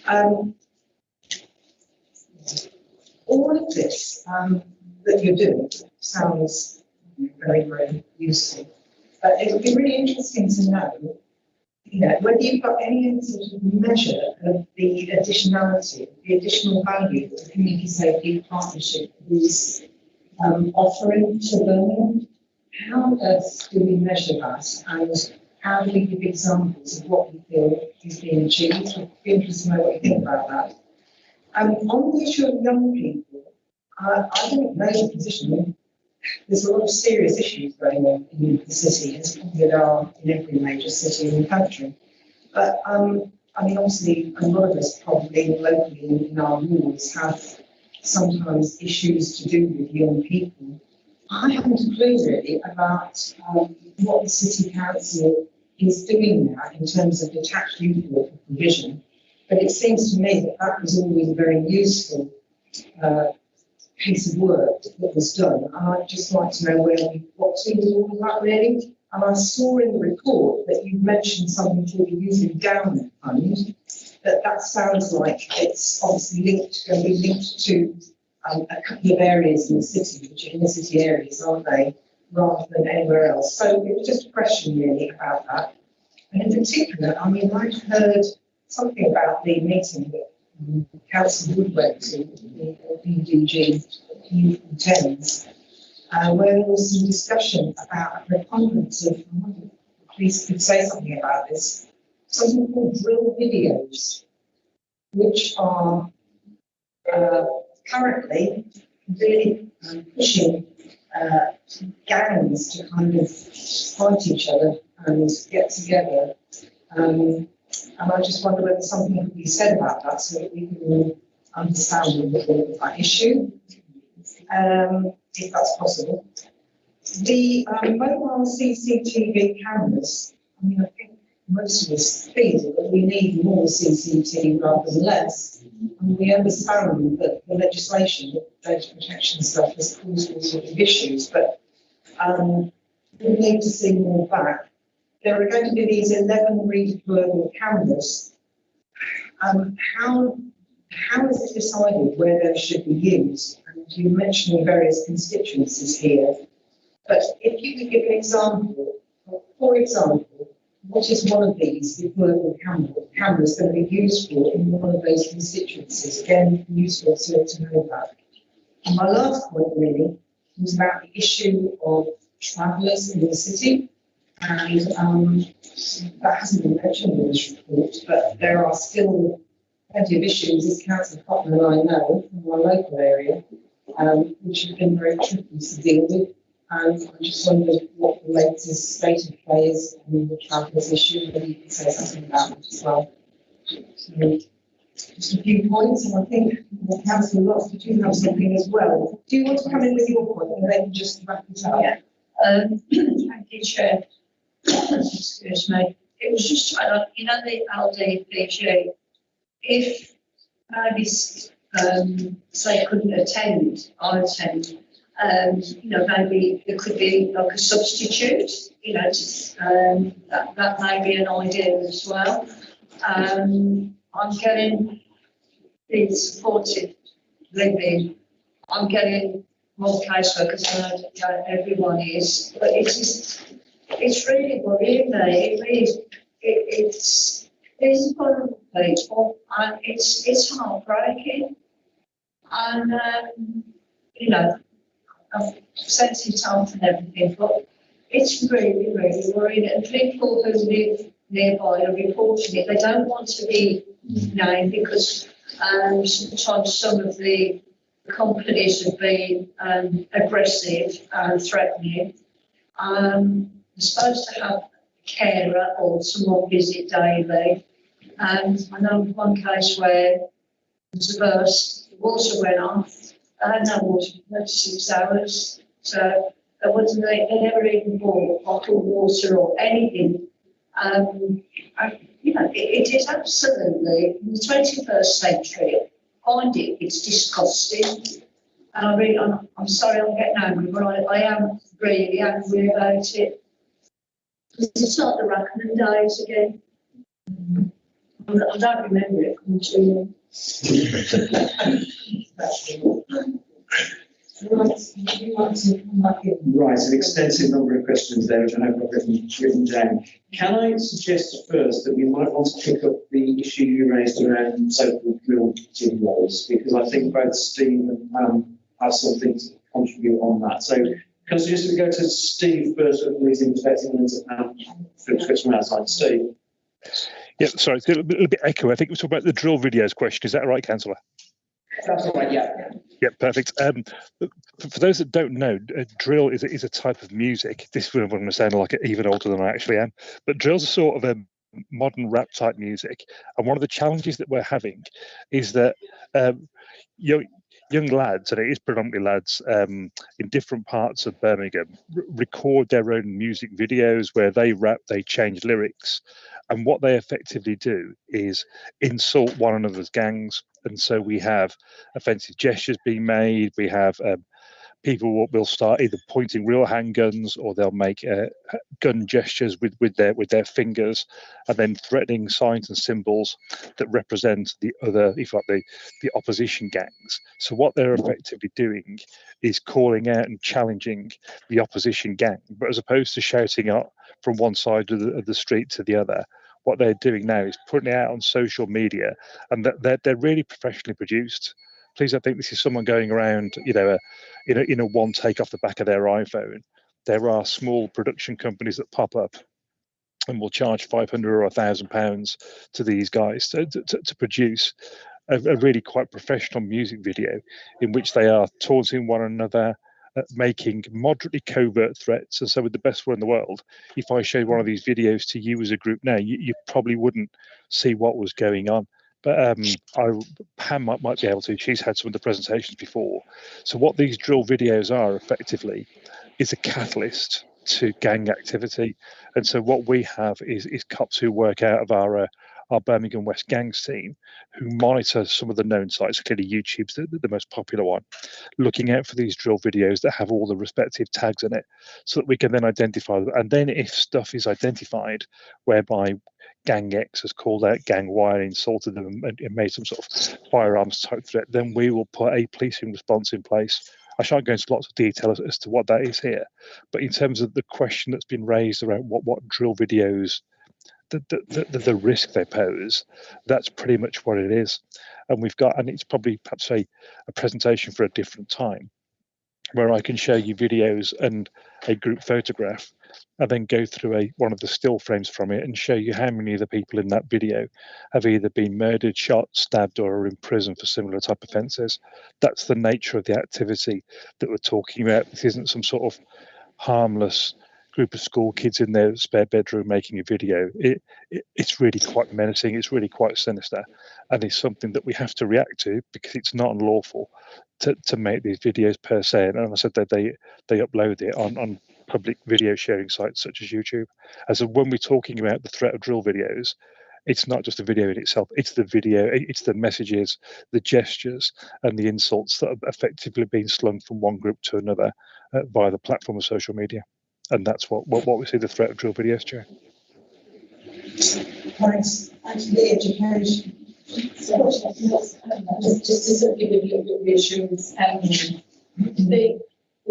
happen. All of this that you're doing sounds very, very useful. But it would be really interesting to know, whether you've got any sort of measure of the additionality, the additional value that the Community Safety Partnership is offering to Birmingham. How on earth do we measure that, and how do we give examples of what we feel is being achieved? I'd be interested to know what you think about that. On the issue of young people, I don't know the position. There's a lot of serious issues going on in the city, as probably there are in every major city in the country. But obviously, a lot of us probably locally in our wards have sometimes issues to do with young people. I haven't a clue really about what the city council is doing now in terms of detached youth worker provision, but it seems to me that that was always a very useful piece of work that was done, and I'd just like to know where we got to with all of that really. And I saw in the report that you mentioned something called the Youth Endowment Fund. That sounds like it's obviously going to be linked to a couple of areas in the city, which are inner city areas, aren't they, rather than anywhere else. So it was just a question really about that. And in particular, I mean, I've heard something about the meeting that Council Wood went to, the BDG Youth and Thames, where there was some discussion about a preponderance of, please could say something about this, something called drill videos, which are currently really pushing gangs to kind of fight each other and get together. And I just wonder whether something could be said about that so that we can all understand a little bit of that issue, if that's possible. The mobile CCTV cameras, I mean, I think most of us feel that we need more CCTV rather than less. And we understand that the legislation, the data protection stuff, has caused all sorts of issues, but we need to see more back. There are going to be these 11 redeployable cameras. How is it decided where they should be used? And you mentioned various constituencies here, but if you could give an example, for example, what is one of these deployable cameras going to be used for in one of those constituencies? Again, useful to know that. And my last point really was about the issue of travellers in the city. And that hasn't been mentioned in this report, but there are still plenty of issues, as Councillor Cotton and I know from our local area, which have been very tricky to deal with. And I just wondered what the latest state of play is on the travellers issue, whether you can say something about it as well. So, just a few points, and I think Councillor Locke, did you have something as well? Do you want to come in with your point and then just wrap it up? Yeah. Thank you, Chair. Excuse me. It was just trying to, you know, the LDPG, if maybe say couldn't attend, I attend, you know, maybe there could be like a substitute, you know, that may be an idea as well. I'm getting the supported living, I'm getting more caseworkers, and I know everyone is, but it's really worrying me. It's vulnerable people, and it's heartbreaking. And you know, I've sent it out and everything, but it's really, really worrying. And people who live nearby are reporting it. They don't want to be named because sometimes some of the companies have been aggressive and threatening. They're supposed to have a carer or someone visit daily. And I know one case where there was a burst, the water went off. I had no water for 6 hours. So they never even bought bottled water or anything. You know, it is absolutely in the 21st century. I find it's disgusting. And I'm sorry I'm getting angry, but I am really angry about it. It's not the Rackham days again. I don't remember it coming to you. Right, an extensive number of questions there, which I hope I've written down. Can I suggest first that we might want to pick up the issue you raised around so-called drill videos, because I think both Steve and Pam have something to contribute on that. So can I suggest we go to Steve first, who is in perspective, and then to Pam for a question from outside. Steve. Yeah, sorry, it's a little bit echo. I think we're talking about the drill videos question. Is that right, Councillor? That's right, yeah. Yeah, perfect. For those that don't know, drill is a type of music. This is what I'm going to sound like even older than I actually am. But drill's a sort of a modern rap type music. And one of the challenges that we're having is that young lads, and it is predominantly lads in different parts of Birmingham, record their own music videos where they rap, they change lyrics. And what they effectively do is insult one another's gangs. And so we have offensive gestures being made. We have will start either pointing real handguns, or they'll make gun gestures with their fingers, and then threatening signs and symbols that represent the other, if like the opposition gangs. So what they're effectively doing is calling out and challenging the opposition gang, but as opposed to shouting out from one side of the street to the other, what they're doing now is putting it out on social media, and they're really professionally produced. Please don't think this is someone going around, in a one take off the back of their iPhone. There are small production companies that pop up and will charge £500 or £1,000 to these guys to produce a really quite professional music video in which they are taunting one another, making moderately covert threats. And so, with the best one in the world, if I showed one of these videos to you as a group now, you probably wouldn't see what was going on. But Pam might be able to. She's had some of the presentations before. So what these drill videos are effectively is a catalyst to gang activity. And so what we have is cops who work out of our Birmingham West gangs team, who monitor some of the known sites. Clearly YouTube's the most popular one, looking out for these drill videos that have all the respective tags in it, so that we can then identify them. And then if stuff is identified whereby Gang X has called out Gang Y and insulted them and made some sort of firearms type threat, then we will put a policing response in place. I shan't go into lots of detail as to what that is here, but in terms of the question that's been raised around what drill videos, the risk they pose, that's pretty much what it is. And it's probably perhaps a presentation for a different time, where I can show you videos and a group photograph, and then go through one of the still frames from it and show you how many of the people in that video have either been murdered, shot, stabbed, or are in prison for similar type offences. That's the nature of the activity that we're talking about. This isn't some sort of harmless group of school kids in their spare bedroom making a video. It's really quite menacing. It's really quite sinister, and it's something that we have to react to, because it's not unlawful to make these videos per se. And I said that they upload it on public video sharing sites such as YouTube. And so when we're talking about the threat of drill videos, it's not just the video in itself, it's the video, it's the messages, the gestures, and the insults that are effectively being slung from one group to another via the platform of social media. And that's what we see the threat of drill videos, Chair. Thanks. Thanks for the education. So, just to sort of give you a little bit of reassurance, the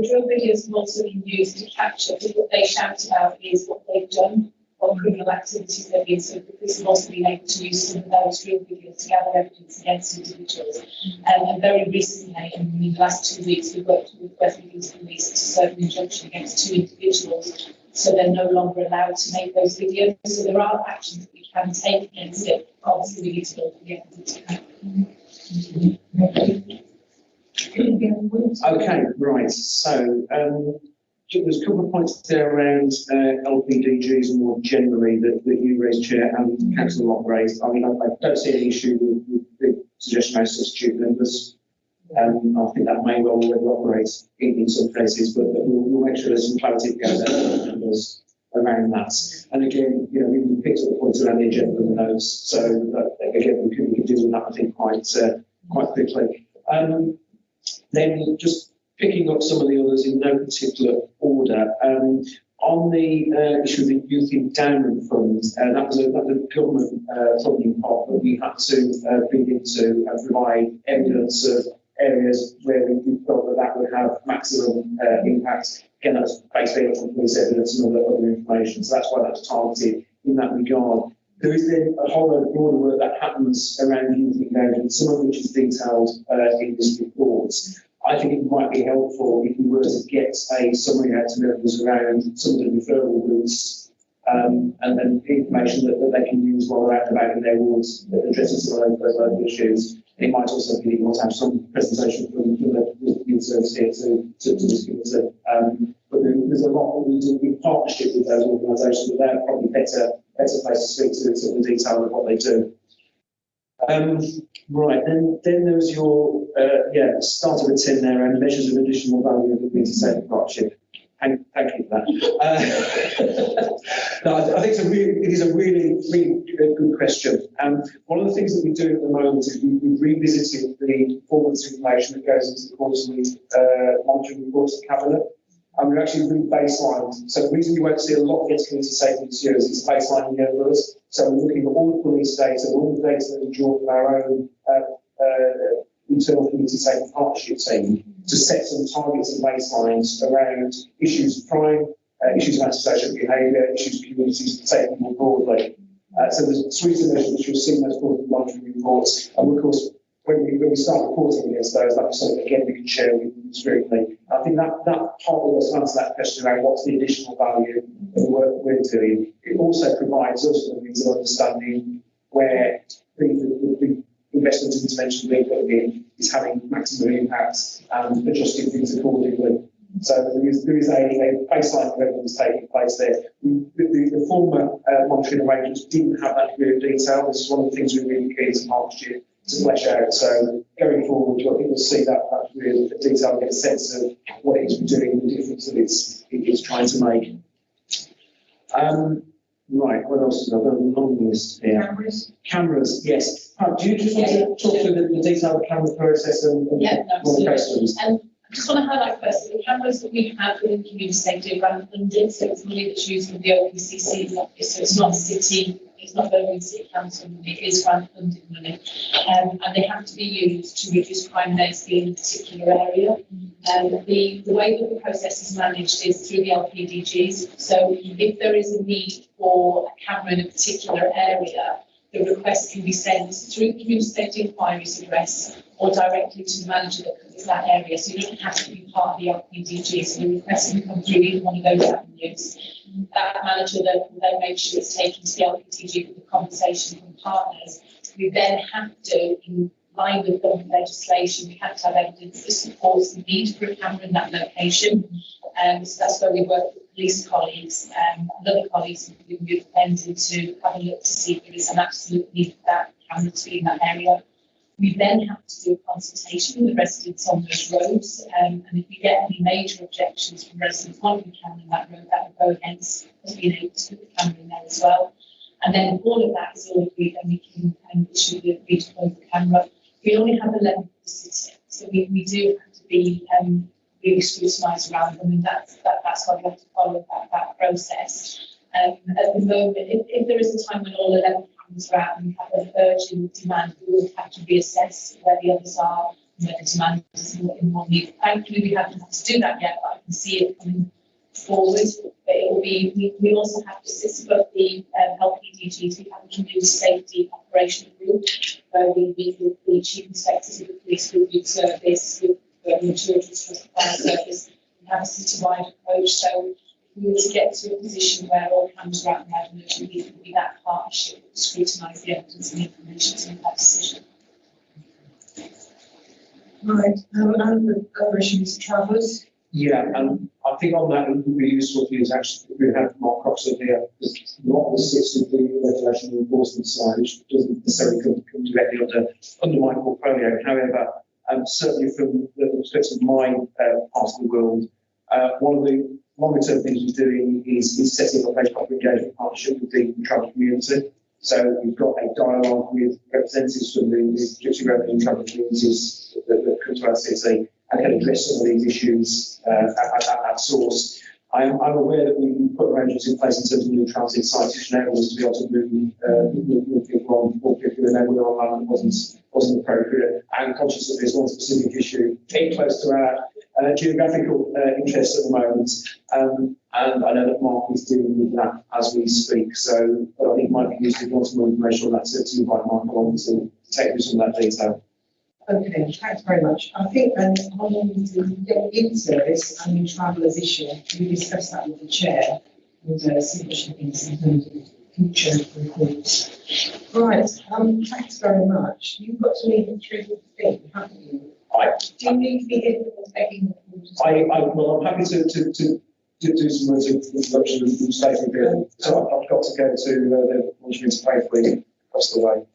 drill videos have also been used to capture, because what they shout about is what they've done, what criminal activities they've been. So because we've also been able to use some of those drill videos to gather evidence against individuals. And very recently, in the last 2 weeks, we've worked with West Midlands Police to serve an injunction against 2 individuals, so they're no longer allowed to make those videos. So there are actions that we can take against it. Obviously, we need to look at the evidence. Okay, right. So there's a couple of points there around LPDGs and more generally that you raised, Chair, and Councillor Locke raised. I mean, I don't see any issue with the suggestion of substitute members. I think that may well already operate in some cases, but we'll make sure there's some clarity numbers around that. And again, we picked up the points around the agenda and the notes, so again, we can deal with that, I think, quite quickly. Then just picking up some of the others in no particular order. On the issue of the Youth Endowment Fund, that was a government funding pot that we had to bring into and provide evidence of areas where we felt that would have maximum impact. Again, that's basically on police evidence and other information, so that's why that's targeted in that regard. There is then a whole lot of broader work that happens around youth engagement, some of which is detailed in this report. I think it might be helpful if we were to get a summary out to members around some of the referral routes and the information that they can use while they're out and about in their wards that addresses some of those local issues. It might also be able to have some presentation from the youth service here to discuss it. But there's a lot that we do in partnership with those organisations, but they're probably better place to speak to some of the detail of what they do. Right, then there's your start of the tin there and measures of additional value of the community safety partnership. Thank you for that. No, I think it is a really good question. One of the things that we do at the moment is we've revisited the performance information that goes into the quarterly monitoring reports of Cabinet. And we've actually re-baselined. So the reason you won't see a lot get into safety this year is it's baselining the others. So we're looking at all the police data, all the data that we draw from our own internal community safety partnership team to set some targets and baselines around issues of crime, issues of antisocial behaviour, issues of community safety more broadly. So there's a suite of measures which you'll see in those quarterly monitoring reports. And of course, when we start reporting against those, that is something again we can share with Scrutiny. I think that partly does answer that question around what's the additional value of the work that we're doing. It also provides us with a means of understanding where the investment intervention being put in is having maximum impact and adjusting things accordingly. So there is a baseline of evidence taking place there. The former monitoring arrangements didn't have that degree of detail. This is one of the things we're really keen as a partnership to flesh out. So going forward, I think we'll see that real detail and get a sense of what it is we're doing, the difference that it's trying to make. Right, what else is there? I've got a long list here. Cameras, yes. Do you just want to talk through the detail of the camera process and more questions? I just want to highlight first that the cameras that we have within community safety are grant funded, so it's money that's used from the OPCC's office, so it's not city, it's not going to city council money, it is grant funded money. And they have to be used to reduce crime rates in a particular area. The way that the process is managed is through the LPDGs. So if there is a need for a camera in a particular area, the request can be sent through the community safety inquiries address or directly to the manager that covers that area. So you don't have to be part of the LPDG. So the request can come through either one of those avenues. That manager then will then make sure it's taken to the LPDG with the conversation from partners. We then have to, in line with government legislation, we have to have evidence that supports the need for a camera in that location. So that's where we work with police colleagues and other colleagues, including the offended, to have a look to see if there is an absolute need for that camera to be in that area. We then have to do a consultation with the residents on those roads, and if we get any major objections from residents wanting a camera in that road, that will go against us being able to put the camera in there as well. And then all of that is all agreed, and we can issue the redeploy the camera. We only have 11 for the city, so we do have to be really scrutinised around them, and that's why we have to follow that process. At the moment, if there is a time when all 11 cameras are out and we have an urgent demand, we will have to reassess where the others are and where the demand is more needed. Thankfully, we haven't had to do that yet, but I can see it coming forward. But it will be, we also have to sit above the LPDGs. We have a community safety operational group where we meet with the chief inspectors of the police, with youth service, with the children's fire service. We have a citywide approach. So if we were to get to a position where all cameras are out there, and there would be that partnership to scrutinise the evidence and the information to make that decision. Right, and the other issues, travellers. Yeah, and I think on that it would be useful to use actually, we have Mark Croxton here, because a lot of this sits with the regulation and enforcement side, which doesn't necessarily come directly under my portfolio. However, certainly from the perspective of my part of the world, one of the longer-term things we're doing is setting up a proper engagement partnership with the travel community. So we've got a dialogue with representatives from the gypsy revenue and travel communities that come to our city and can address some of these issues at source. I'm aware that we put arrangements in place in terms of new transit citation areas to be able to move people on more quickly than they would on land that wasn't appropriate. And conscious that there's one specific issue very close to our geographical interests at the moment. And I know that Mark is dealing with that as we speak. So but I think it might be useful if you want some more information on that to invite Mark along to take through some of that detail. Okay, thanks very much. I think then on the in-service and travellers issue, we discussed that with the chair and see what she thinks in terms of future reports. Right, thanks very much. You've got to leave the truth of the thing, haven't you? Do you need to be here for the begging? Well, I'm happy to do some words of introduction and statement here. So I've got to go to the monitoring to pay across the way.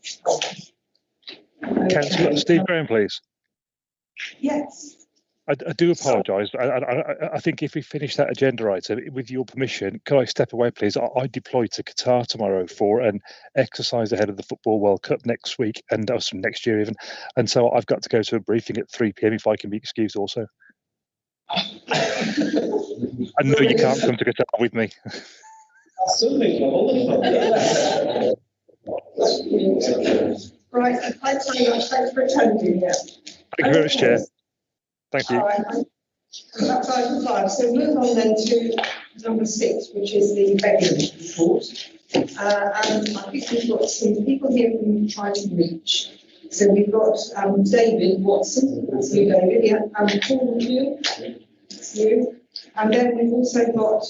Councillor Steve Graham, please. Yes. I do apologise. I think if we finish that agenda item, with your permission, can I step away, please? I deploy to Qatar tomorrow for an exercise ahead of the Football World Cup next week, and also next year even. And so I've got to go to a briefing at 3 p.m. if I can be excused also. I know you can't come to Qatar with me. Right, I'd say thanks for attending, yeah. Thank you very much, Chair. Thank you. All right, that's item 5. So move on then to number 6, which is the begging report. And I think we've got some people here from Trident Reach. So we've got David Watson, that's you, David, yeah, and Paul Hugh, that's you. And then we've also got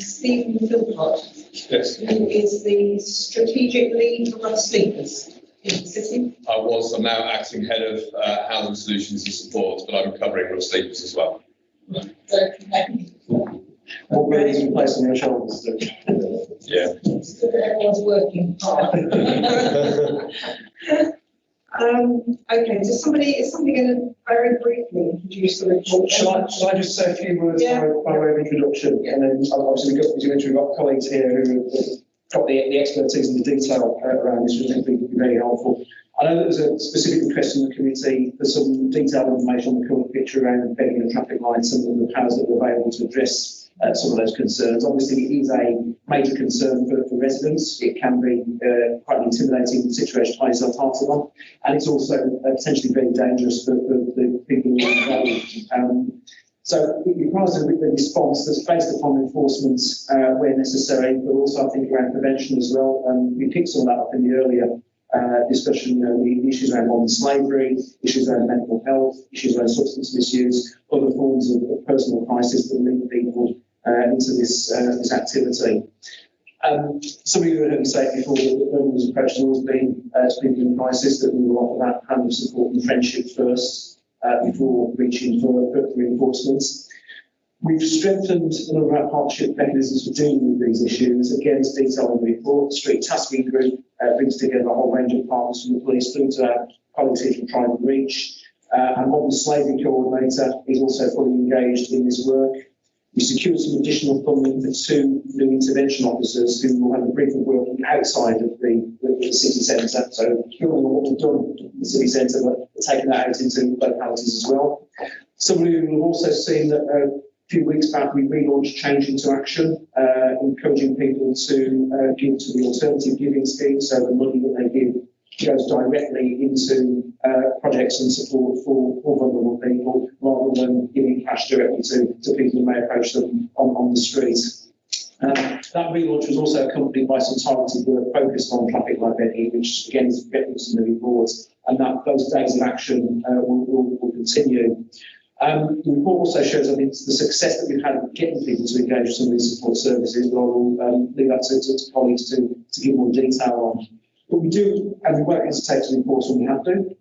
Stephen Philpott, Yes, who is the strategic lead for rough sleepers in the city. I'm now acting head of housing solutions and support, but I'm covering rough sleepers as well. What burdens you place on your shoulders? Yeah. It's good that everyone's working hard. Okay, is somebody going to very briefly introduce the report? Shall I just say a few words by way of introduction? And then obviously we've got colleagues here who have got the expertise and the detail around this, which I think would be very helpful. I know there was a specific request from the committee for some detailed information on the current picture around begging and traffic lights and the powers that are available to address some of those concerns. Obviously, it is a major concern for residents. It can be quite an intimidating situation to find yourself part of one, and it's also potentially very dangerous for the people who are involved. So it requires a response that's based upon enforcement where necessary, but also I think around prevention as well. We picked some of that up in the earlier discussion, the issues around modern slavery, issues around mental health, issues around substance misuse, other forms of personal crisis that lead people into this activity. Some of you have heard me say before that the Governor's approach has always been to people in crisis that we will offer that kind of support and friendship first before reaching for reinforcements. We've strengthened a number of our partnership mechanisms for dealing with these issues. Again, it's detailed in the report. The Street Tasking Group brings together a whole range of partners from the police through to our colleagues here from Trident Reach. Our Modern Slavery Coordinator is also fully engaged in this work. We secured some additional funding for 2 new intervention officers who will have a brief of working outside of the city centre. So building on what we've done in the city centre, but taking that out into localities as well. Some of you will have also seen that a few weeks back we relaunched Change into Action, encouraging people to give to the alternative giving scheme, so the money that they give goes directly into projects and support for vulnerable people, rather than giving cash directly to people who may approach them on the street. That relaunch was also accompanied by some targeted work focused on traffic light begging, which again is referenced in the report, and that those days of action will continue. The report also shows, I think, the success that we've had in getting people to engage with some of these support services, but I'll leave that to colleagues to give more detail on. But we do, and we won't hesitate to report when we have to.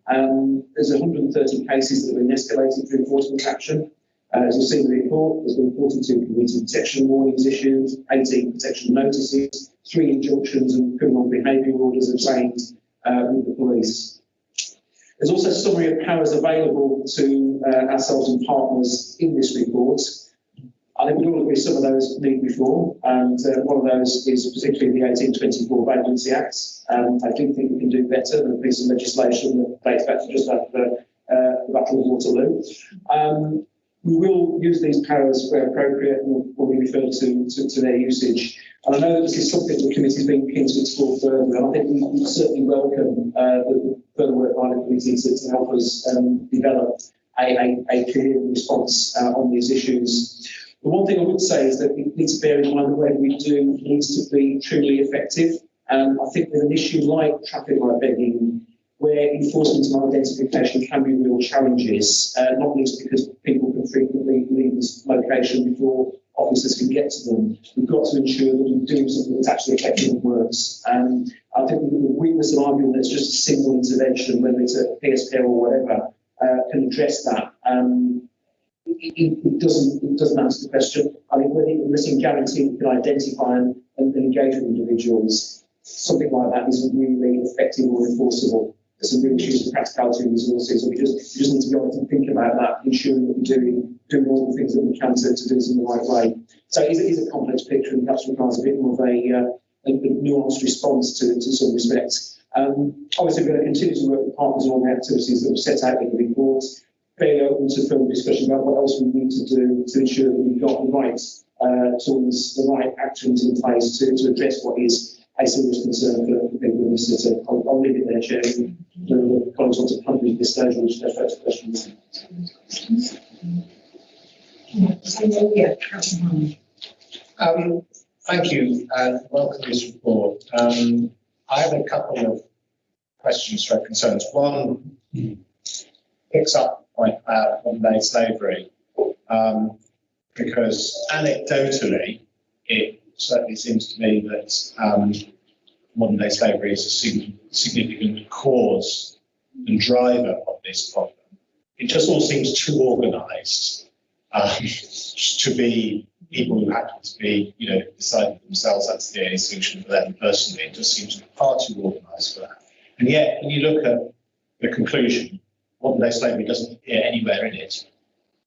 There's 130 cases that have been escalated through enforcement action. As you'll see in the report, there's been 42 community protection warnings issued, 18 protection notices, 3 injunctions and criminal behaviour orders obtained with the police. There's also a summary of powers available to ourselves and partners in this report. I think we all agree some of those need reform, and one of those is particularly the 1824 Vagrancy Act. I do think we can do better. There's been some legislation that dates back to just after the Battle of Waterloo. We will use these powers where appropriate, and we'll be referred to their usage. And I know that this is something the committee has been keen to explore further, and I think we certainly welcome the further work by the committee to help us develop a clear response on these issues. The one thing I would say is that we need to bear in mind that whatever we do needs to be truly effective. I think with an issue like traffic light begging, where enforcement and identification can be real challenges, not least because people can frequently leave this location before officers can get to them. We've got to ensure that we do something that's actually effective and works. And I think the weakness of arguing that it's just a single intervention, whether it's a PSP or whatever, can address that. It doesn't answer the question. I think unless you guarantee we can identify and engage with individuals, something like that isn't really effective or enforceable. there's some real issues of practicality and resources, and we just need to be able to think about that, ensuring that we're doing all the things that we can to do this in the right way. So it is a complex picture and perhaps requires a bit more of a nuanced response to some respects. Obviously, we're going to continue to work with partners on the activities that we've set out in the report. Very open to further discussion about what else we need to do to ensure that we've got the right tools, the right actions in place to address what is a serious concern for people in this city. I'll leave it there, Chair. The colleagues want to come to this stage and just go to questions. Thank you and welcome to this report. I have a couple of questions or concerns. One picks up the point about modern-day slavery, because anecdotally, it certainly seems to me that modern-day slavery is a significant cause and driver of this problem. It just all seems too organised to be people who happen to be, decided themselves that's the only solution for them personally. It just seems far too organised for that. And yet, when you look at the conclusion, modern-day slavery doesn't appear anywhere in it.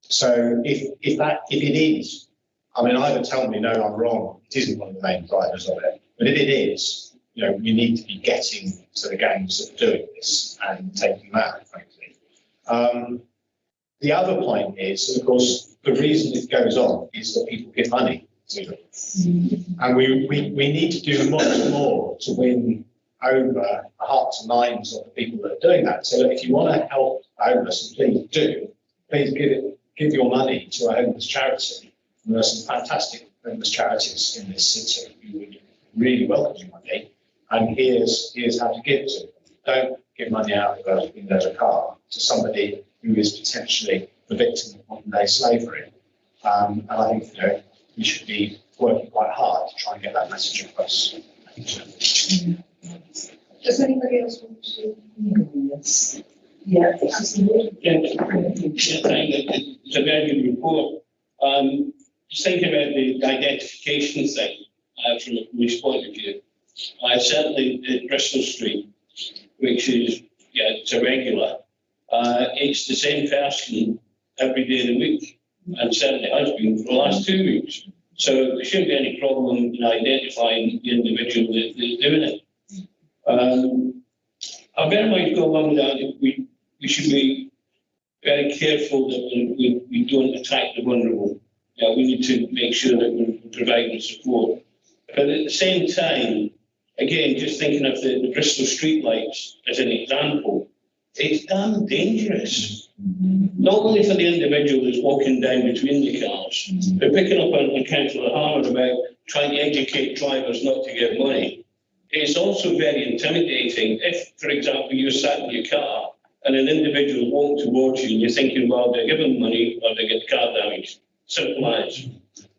So if it is, I mean, either tell me no, I'm wrong, it isn't one of the main drivers of it. But if it is, we need to be getting to the gangs that are doing this and taking them out, frankly. The other point is, of course, the reason it goes on is that people give money to them. And we need to do much more to win over the hearts and minds of the people that are doing that. So if you want to help homeless, please do. Please give your money to a homeless charity. And there are some fantastic homeless charities in this city who would really welcome your money. And here's how to give to them. Don't give money out of a window of a car to somebody who is potentially the victim of modern-day slavery. And I think we should be working quite hard to try and get that message across. Does anybody else want to comment on this? Yeah, absolutely. It's a very good report. Just thinking about the identification thing from a police point of view, certainly at Bristol Street, which is, it's a regular, it's the same person every day of the week, and certainly has been for the last 2 weeks. So there shouldn't be any problem in identifying the individual that is doing it. I very much go along with that. We should be very careful that we don't attack the vulnerable. We need to make sure that we're providing support. But at the same time, again, just thinking of the Bristol street lights as an example, it's damn dangerous. Not only for the individual that's walking down between the cars, but picking up on Councillor Harmer about trying to educate drivers not to give money. It's also very intimidating if, for example, you're sat in your car and an individual walks towards you and you're thinking, well, they're giving money or they get car damage. Simple as.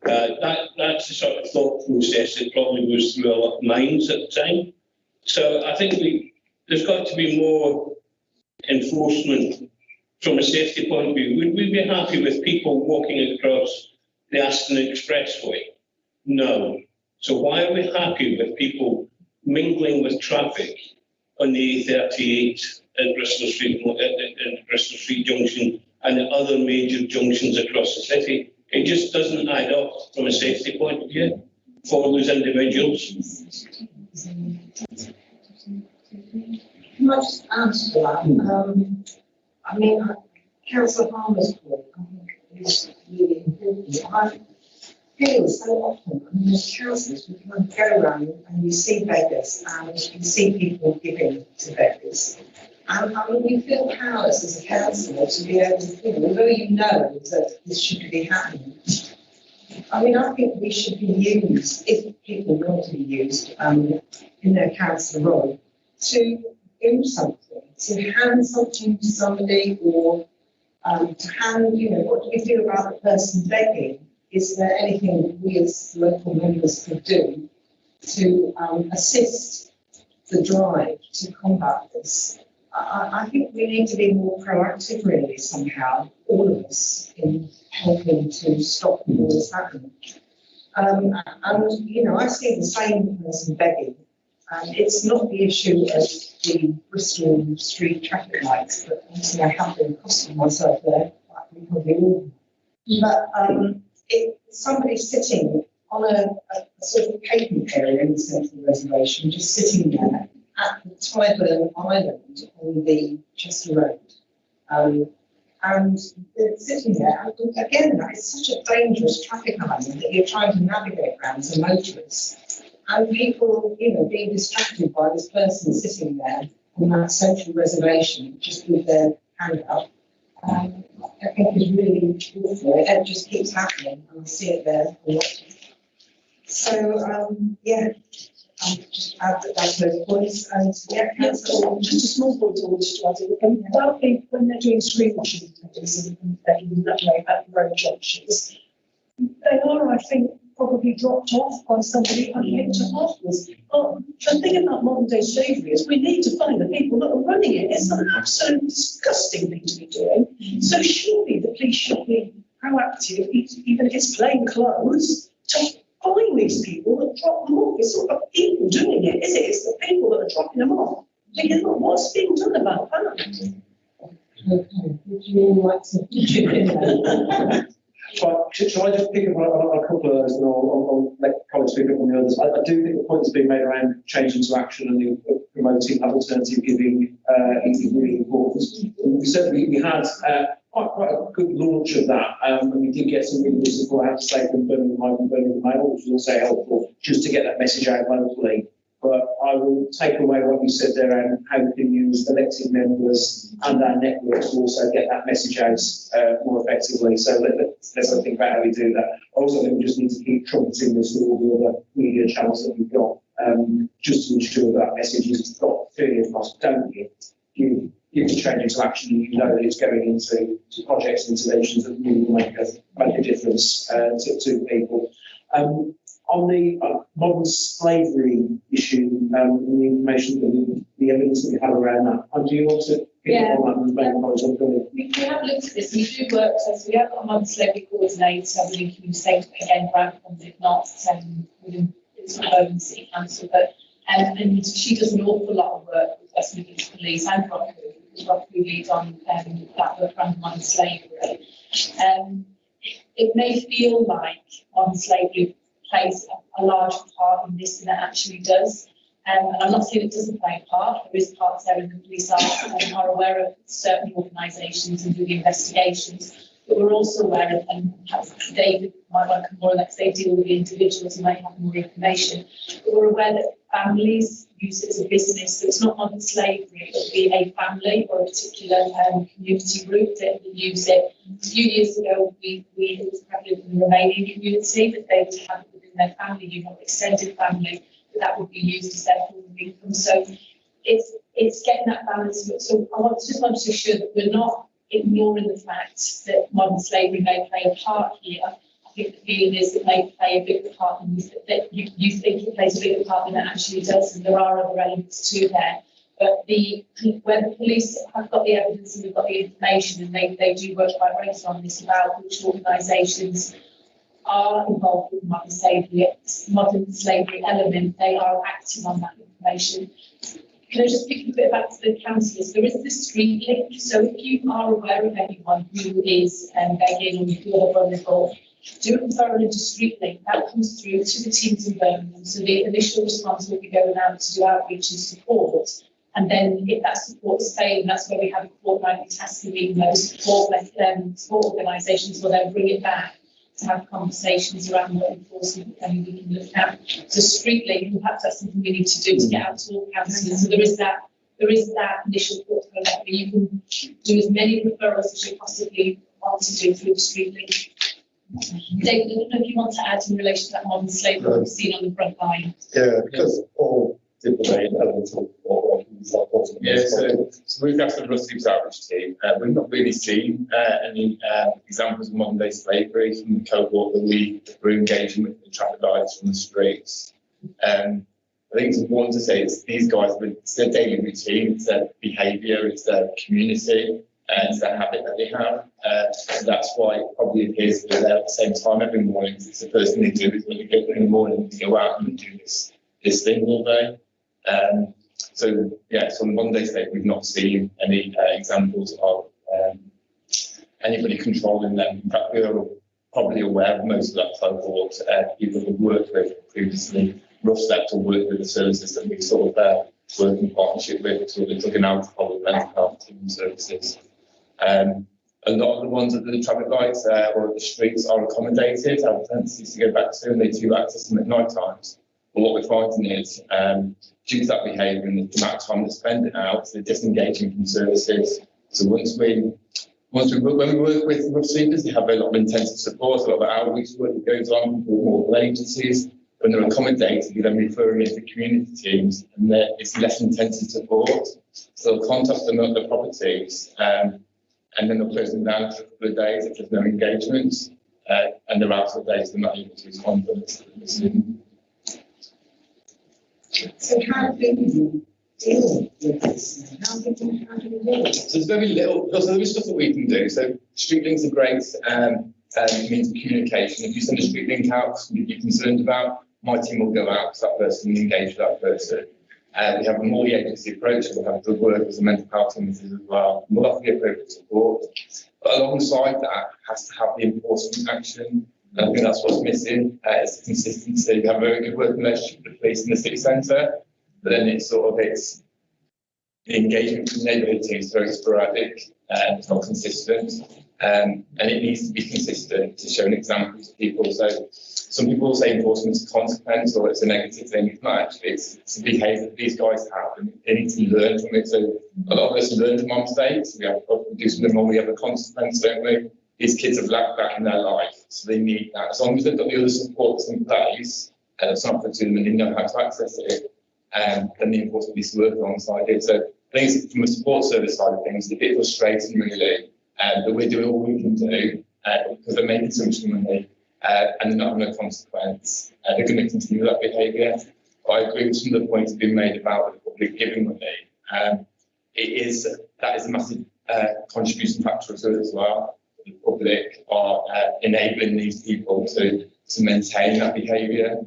That's the sort of thought process that probably goes through a lot of minds at the time. So I think there's got to be more enforcement from a safety point of view. Would we be happy with people walking across the Aston Expressway? No. So why are we happy with people mingling with traffic on the A38 at Bristol Street Junction and at other major junctions across the city? It just doesn't add up from a safety point of view for those individuals. Can I just answer that? I mean, Councillor Harmer's point, I think, is really important. I feel so often, as councillors, we can go around and you see beggars and you see people giving to beggars. And I mean, you feel powerless as a councillor to be able to, although you know that this should be happening. I mean, I think we should be used, if people want to be used in their councillor role, to do something, to hand something to somebody, or to hand, what do we do about the person begging? Is there anything we as local members could do to assist the drive to combat this? I think we need to be more proactive, really, somehow, all of us, in helping to stop all this happening. And, I see the same person begging It's not the issue of the Bristol Street traffic lights, but obviously I have been accosting myself there, like we probably all. But somebody sitting on a sort of pavement area in the central reservation, just sitting there at the Tyburn Island on the Chester Road. And they're sitting there, and again, that is such a dangerous traffic island that you're trying to navigate around as a motorist. And people, being distracted by this person sitting there on that central reservation, just with their hand up, I think is really awful. It just keeps happening, and I see it there a lot. So, just add those points, and Yes, just a small point I wanted to add. About when they're doing street washing activities in that way at the road junctions, they are, I think, probably dropped off by somebody and picked up afterwards. The thing about modern day slavery is we need to find the people that are running it. It's an absolute disgusting thing to be doing. So surely the police should be proactive, even if it's plain clothes, to find these people that drop them off. It's not the people doing it, is it? It's the people that are dropping them off. Because what's being done about that? okay. Would you all like to chip in there? But shall I just pick up on a couple of those, and I'll let colleagues pick up on the others. I do think the point that's been made around changing to action and promoting alternative giving is really important. We certainly had quite a good launch of that, and we did get some really good support, I have to say, from Birmingham Live and Birmingham Mail, which was also helpful just to get that message out locally. But I will take away what you said there and how we can use elected members and our networks to also get that message out more effectively. So let's think about how we do that. Also, I think we just need to keep trumpeting this with all the other media channels that we've got, just to ensure that message is got clearly across. Don't you give the change into action, you know that it's going into projects and interventions that really will make a difference to people. On the modern slavery issue, the information, the evidence that we have around that, do you want to pick up on that and make points on it? We have looked at this. We do work, so we have got a modern slavery coordinator linking with state, again, grant funds, if not within the City Council, but and she does an awful lot of work with West Midlands Police and Rockwood, because Rockwood leads on that work around modern slavery. It may feel like modern slavery plays a large part in this, and it actually does. And I'm not saying it doesn't play a part. There is parts there, and the police are aware of certain organisations and do the investigations. But we're also aware of, and perhaps David might want to come more on that because they deal with the individuals and might have more information. But we're aware that families use it as a business. So it's not modern slavery. It would be a family or a particular community group that use it. A few years ago, it was prevalent in the Romanian community that they would have it within their family unit, extended family, that would be used as their form of income. So it's getting that balance. So I just want to assure that we're not ignoring the fact that modern slavery may play a part here. I think the feeling is that may play a bigger part than that you think it plays a bigger part than it actually does, and there are other elements to there. But when the police have got the evidence and we've got the information, and they do work quite regularly on this about which organisations are involved with modern slavery element, they are acting on that information. Can I just pick a bit back to the councillors? There is the street link, so if you are aware of anyone who is begging or you feel vulnerable, do a referral into street link. That comes through to the teams in Birmingham. So the initial response will be going out to do outreach and support. And then if that support is failing, that's where we have a fortnightly tasking meeting. Those support organisations will then bring it back to have conversations around what enforcement we can look at. So street link, perhaps that's something we need to do to get out to all councillors. So there is that initial portfolio where you can do as many referrals as you possibly want to do through the street link. David, I don't know if you want to add in relation to that modern slavery we've seen on the front line. Yeah, because all different elements of Yeah, so we've got the Rusty's outreach team. We've not really seen any examples of modern day slavery from the cohort that we were engaging with the traffic lights from the streets. I think it's important to say it's these guys, it's their daily routine, it's their behaviour, it's their community, it's their habit that they have. So that's why it probably appears that they're there at the same time every morning. It's the first thing they do is when they get up in the morning, they go out and do this thing all day. So on the Monday state, we've not seen any examples of anybody controlling them. In fact, we are probably aware of most of that cohort. People who've worked with previously, rough slept or worked with the services that we sort of work in partnership with, sort of looking alcohol and mental health team services. A lot of the ones at the traffic lights or at the streets are accommodated, have tendencies to go back to, and they do access them at night times. But what we're finding is, due to that behaviour and the amount of time they spend it out, they're disengaging from services. So when we work with rough sleepers, they have a lot of intensive support, a lot of outreach work that goes on with multiple agencies. When they're accommodated, you then refer them into community teams, and it's less intensive support. So they'll contact them at the properties, and then they'll close them down for a couple of days if there's no engagement, and they're out for days they're not able to respond to them. So how do you deal with this? How do you deal with it? So there's very little, because there is stuff that we can do. So street links are great means of communication. If you send a street link out, something you're concerned about, my team will go out to that person and engage with that person. We have a multi-agency approach. We'll have good workers and mental health teams as well. We'll offer the appropriate support. But alongside that, has to have the enforcement action. And I think that's what's missing, is the consistency. We have a very good working relationship with the police in the city centre, but then it's the engagement with the neighbourhood teams is very sporadic and it's not consistent. And it needs to be consistent to show an example to people. So some people will say enforcement is a consequence or it's a negative thing. It's not actually, it's a behaviour that these guys have and they need to learn from it. So a lot of us learn from our mistakes. We do something wrong, we have a consequence, don't we? These kids have lacked that in their life, so they need that. As long as they've got the other supports in place, and it's not put to them and they know how to access it, then the enforcement needs to work alongside it. So I think from a support service side of things, it's a bit frustrating really, but we're doing all we can do because they're making so much money and they're not having a consequence. They're going to continue that behaviour. But I agree with some of the points that have been made about the public giving money. That is a massive contributing factor to it as well. The public are enabling these people to maintain that behaviour.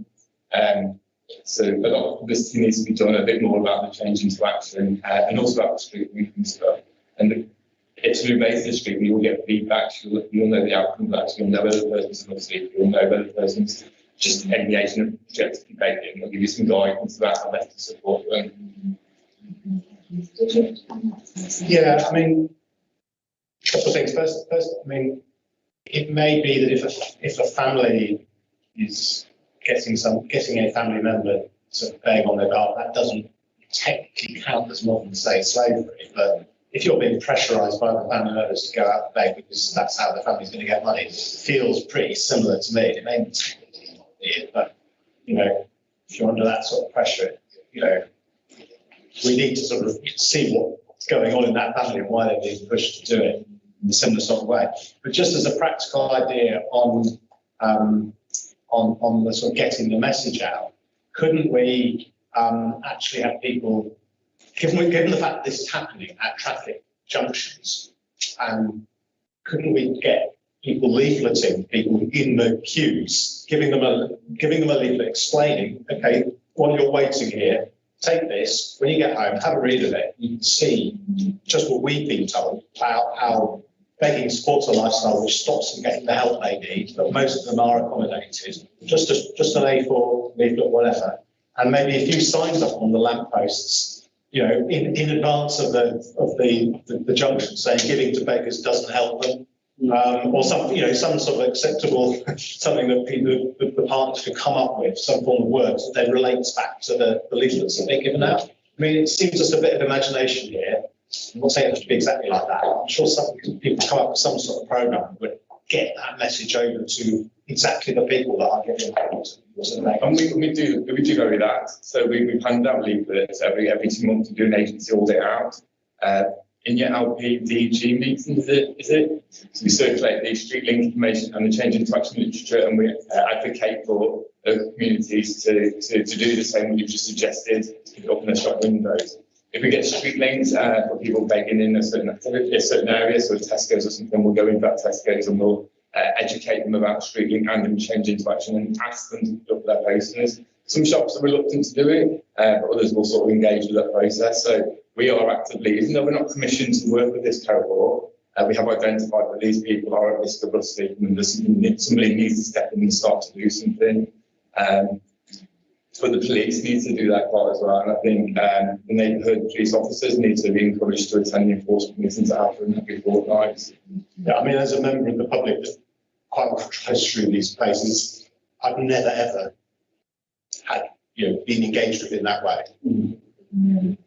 So a lot of publicity needs to be done a bit more about the change into action and also about the street movement stuff. And if we raise the street, we will get feedback. You'll know the outcome of that. You'll know whether the person's on sleep. You'll know whether the person's just engaging in objective behaviour. We'll give you some guidance about how best to support them. Yeah, I mean, a couple of things. First, I mean, it may be that if a family is getting a family member sort of begging on their behalf, that doesn't technically count as modern day slavery. But if you're being pressurised by the family members to go out and beg because that's how the family's going to get money, it feels pretty similar to me. It may technically not be it, but if you're under that sort of pressure, we need to sort of see what's going on in that family and why they're being pushed to do it in a similar sort of way. But just as a practical idea on the sort of getting the message out, couldn't we actually have people, given the fact that this is happening at traffic junctions, couldn't we get people leafleting people in the queues, giving them a leaflet explaining, okay, while you're waiting here, take this, when you get home, have a read of it. You can see just what we've been told about how begging supports a lifestyle which stops them getting the help they need, but most of them are accommodated. Just an A4 leaflet, whatever. And maybe a few signs up on the lampposts, in advance of the junction saying giving to beggars doesn't help them. Or some sort of acceptable, something that the partners could come up with, some form of words that then relates back to the leaflets that they're given out. I mean, it seems just a bit of imagination here. I'm not saying it has to be exactly like that. I'm sure some people come up with some sort of program that would get that message over to exactly the people that are getting it. And we do vary that. So we hand out leaflets every 2 months to do an agency audit out. In your LPDG meeting, is it? So we circulate the street link information and the change into action literature, and we advocate for local communities to do the same what you've just suggested, to pick up in their shop windows. If we get street links for people begging in a certain activity, a certain area, so Tesco's or something, we'll go into that Tesco's and we'll educate them about street link and then change into action and ask them to put up their posters. Some shops are reluctant to do it, but others will sort of engage with that process. So we are actively, even though we're not commissioned to work with this cohort, we have identified that these people are at risk of rusting and somebody needs to step in and start to do something. But the police need to do that part as well. And I think the neighbourhood police officers need to be encouraged to attend the enforcement meetings that happen every fortnight. Yeah, I mean, as a member of the public that quite often tries through these places, I've never ever had, been engaged with in that way.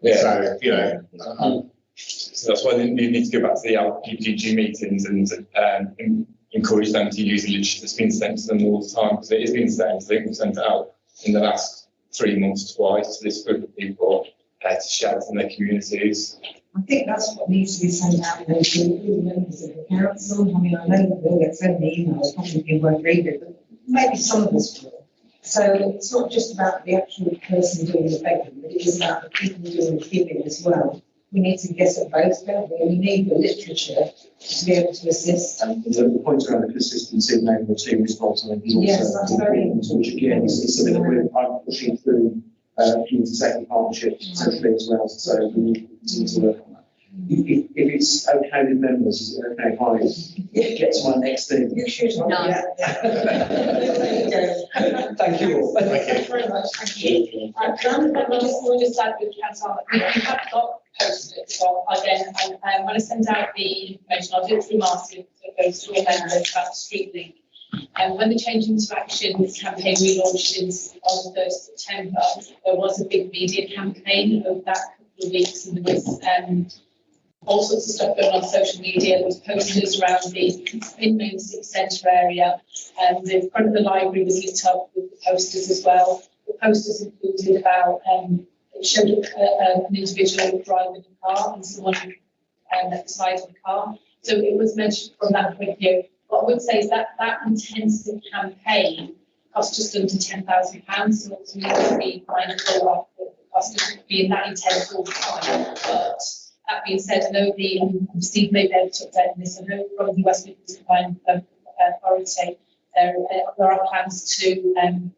Yeah. So, So that's why you need to go back to the LPGG meetings and encourage them to use the literature that's been sent to them all the time, because it is being sent. I think we've sent it out in the last 3 months twice to this group of people to shout in their communities. I think that's what needs to be sent out then to all members of the council. I mean, I know that we'll get so many emails, probably people won't read it, but maybe some of us will. So it's not just about the actual person doing the begging, but it is about the people doing the giving as well. We need to get at both, don't we? We need the literature to be able to assist. The point around the consistency of neighbourhood team response, I think, is also Yes, that's very important, which again is something that I'm pushing through community safety partnerships essentially as well. So we need to work on that. If it's okay with members, is it okay if I get to my next thing? You should. No. Yeah. There you go. Thank you all. Thank you very much. Thank you. We'll just add with council, we have got posters, so again, when I send out the information, I'll do it through Martin, so it goes through all members about the street link. And when the Change into Action campaign relaunched on the 3rd of September, there was a big media campaign over that couple of weeks, and there was all sorts of stuff going on social media. There was posters around in main city centre area, and the front of the library was lit up with the posters as well. The posters included about it showed an individual driving a car and someone at the side of the car. So it was mentioned from that point of view. What I would say is that intensive campaign cost just under £10,000. So we need to be mindful of the cost of being that intense all the time. But that being said, I know Steve may be able to update this. I know from the West Midlands Combined Authority, there are plans to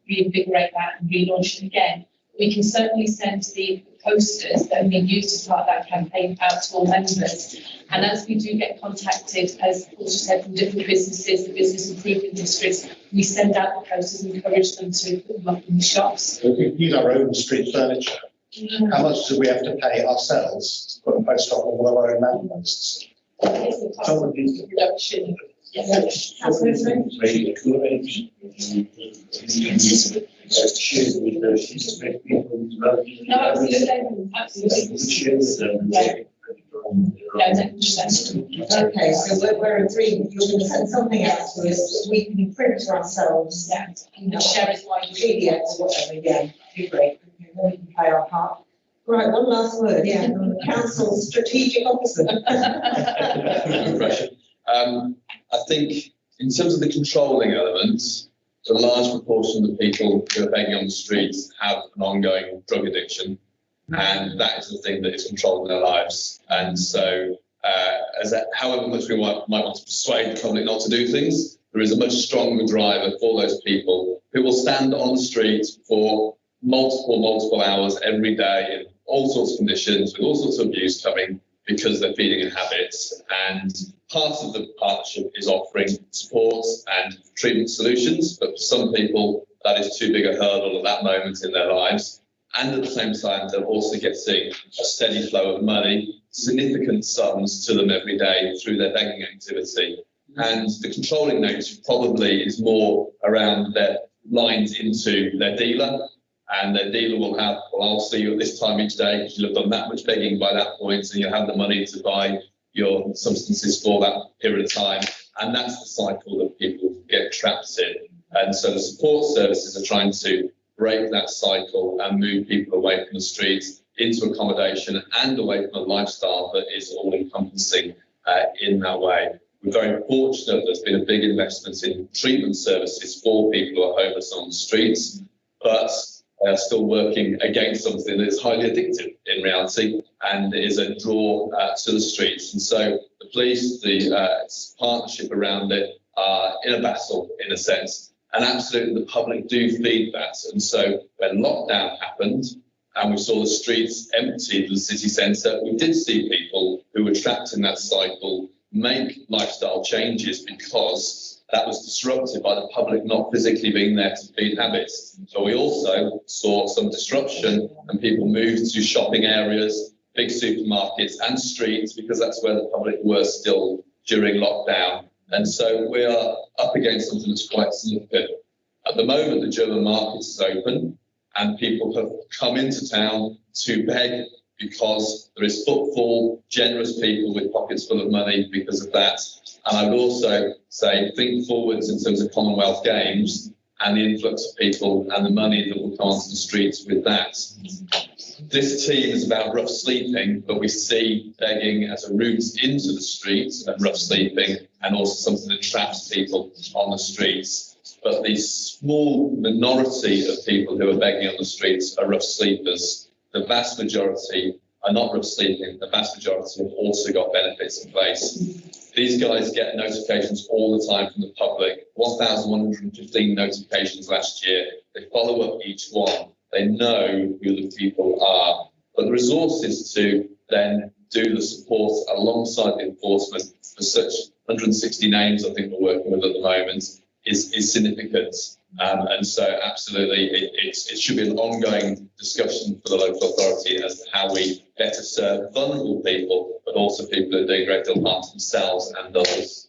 reinvigorate that and relaunch it again. We can certainly send the posters that have been used as part of that campaign out to all members. And as we do get contacted, as Paul just said, from different businesses, the business improvement districts, we send out the posters and encourage them to put them up in the shops. we use our own street furniture. How much do we have to pay ourselves to put a poster on all of our own lampposts? It's the cost of production. Yes. No, absolutely. Absolutely. Yeah. Okay, so we're agreeing, you're going to send something out to us that we can print to ourselves. Yeah. And share it widely. PDF or whatever, yeah, that'd be great. Okay, then we can play our part. Right, one last word, yeah, from the council's strategic officer. I think in terms of the controlling elements, a large proportion of the people who are begging on the streets have an ongoing drug addiction, and that is the thing that is controlling their lives. And so, however much we might want to persuade the public not to do things, there is a much stronger driver for those people who will stand on the street for multiple hours every day in all sorts of conditions, with all sorts of abuse coming, because they're feeding in habits. And part of the partnership is offering support and treatment solutions, but for some people that is too big a hurdle at that moment in their lives. And at the same time, they're also getting a steady flow of money, significant sums to them every day through their begging activity. And the controlling nature probably is more around their lines into their dealer, and their dealer will have, well, I'll see you at this time each day because you'll have done that much begging by that point, and you'll have the money to buy your substances for that period of time. And that's the cycle that people get trapped in. And so the support services are trying to break that cycle and move people away from the streets into accommodation and away from a lifestyle that is all encompassing in that way. We're very fortunate there's been a big investment in treatment services for people who are homeless on the streets, but they are still working against something that is highly addictive in reality and is a draw to the streets. And so the police, the partnership around it are in a battle, in a sense, And absolutely, the public do feed that. And so when lockdown happened and we saw the streets empty of the city centre, we did see people who were trapped in that cycle make lifestyle changes because that was disrupted by the public not physically being there to feed habits. So we also saw some disruption and people moved to shopping areas, big supermarkets and streets because that's where the public were still during lockdown. And so we are up against something that's quite significant. At the moment, the German market is open and people have come into town to beg because there is footfall, generous people with pockets full of money because of that. And I would also say, think forwards in terms of Commonwealth Games and the influx of people and the money that will come onto the streets with that. This team is about rough sleeping, but we see begging as a route into the streets and rough sleeping, and also something that traps people on the streets. But the small minority of people who are begging on the streets are rough sleepers. The vast majority are not rough sleeping. The vast majority have also got benefits in place. These guys get notifications all the time from the public, 1,115 notifications last year. They follow up each one. They know who the people are. But the resources to then do the support alongside the enforcement for such 160 names I think we're working with at the moment is significant. And so absolutely it should be an ongoing discussion for the local authority as to how we better serve vulnerable people, but also people who are doing great deal of harm to themselves and others.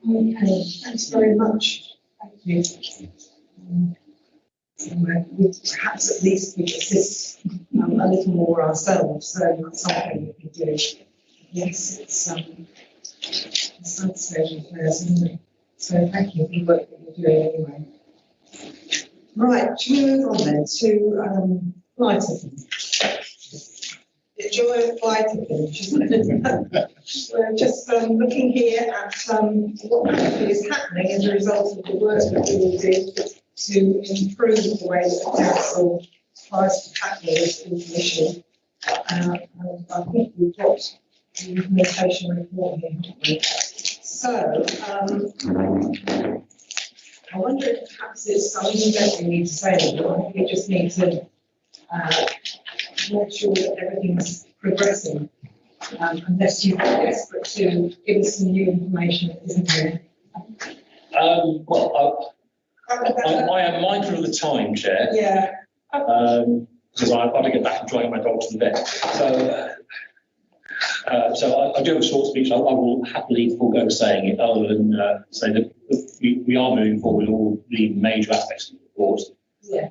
Okay, thanks very much. Thank you. Perhaps at least we assist a little more ourselves, so that's something we can do. Yes, it's sad state of affairs, isn't it? So thank you for the work that you're doing anyway. Right, shall we move on then to fly tipping? The joy of fly tipping. We're just looking here at what actually is happening as a result of the work that we will do to improve the way that the council tries to tackle this issue. And I think we've got the implementation report here, haven't we? So, I wonder if perhaps it's something we don't need to say anything. I think we just need to make sure that everything's progressing. Unless you're desperate to give us some new information that isn't there. I am mindful of the time, Chair. Yeah. Because I've got to get back and drive my dog to the vet. So I do have a short speech. I will happily forego saying it, other than say that we are moving forward with all the major aspects of the report. Yeah.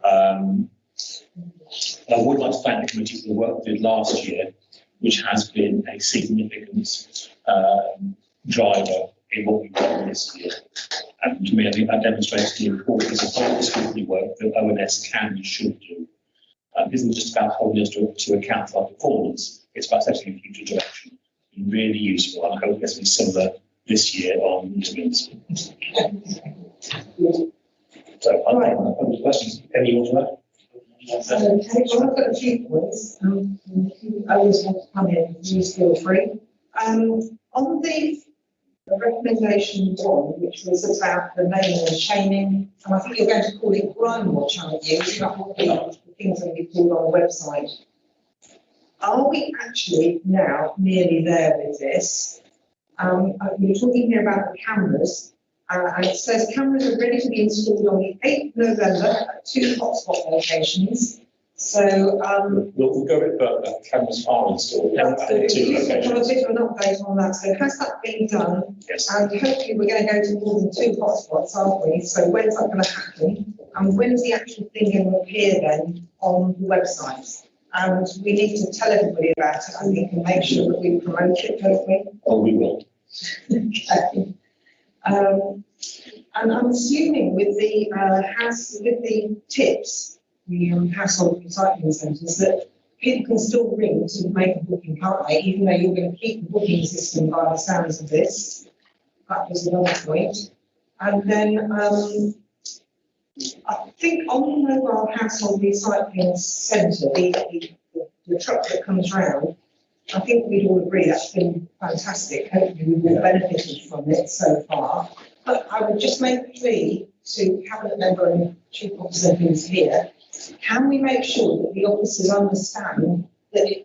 I would like to thank the committee for the work we did last year, which has been a significant driver in what we've done this year. And to me, I think that demonstrates the importance of all the scrutiny work that ONS can and should do. It isn't just about holding us to account for our performance, it's about setting a future direction. It's been really useful, and I hope there's been similar this year on instruments. So, I'll open the questions. Any you want to add? Okay, well, I've got a few points. If you always want to come in, please feel free. On the recommendation one, which was about the naming and shaming, and I think you're going to call it Crime Watch, aren't you? It's not what the things that we called on the website. Are we actually now nearly there with this? You're talking here about the cameras, and it says cameras are ready to be installed on the 8th November at 2 hotspot locations. So we'll go with the cameras are installed. That's good. Got a bit of an update on that. So has that been done? Yes. And hopefully we're going to go to more than 2 hotspots, aren't we? So when's that going to happen? And when's the actual thing going to appear then on the website? And we need to tell everybody about it, and we can make sure that we promote it, don't we? Oh, we will. Okay. And I'm assuming with the tips, the household recycling centres, that people can still ring to make a booking, can't they? Even though you're going to keep the booking system by the sounds of this. That was another point. And then I think on the mobile household recycling centre, the truck that comes round, I think we'd all agree that's been fantastic. Hopefully we've all benefited from it so far. But I would just make a plea to Cabinet Member and Chief Officer who's here. Can we make sure that the officers understand that,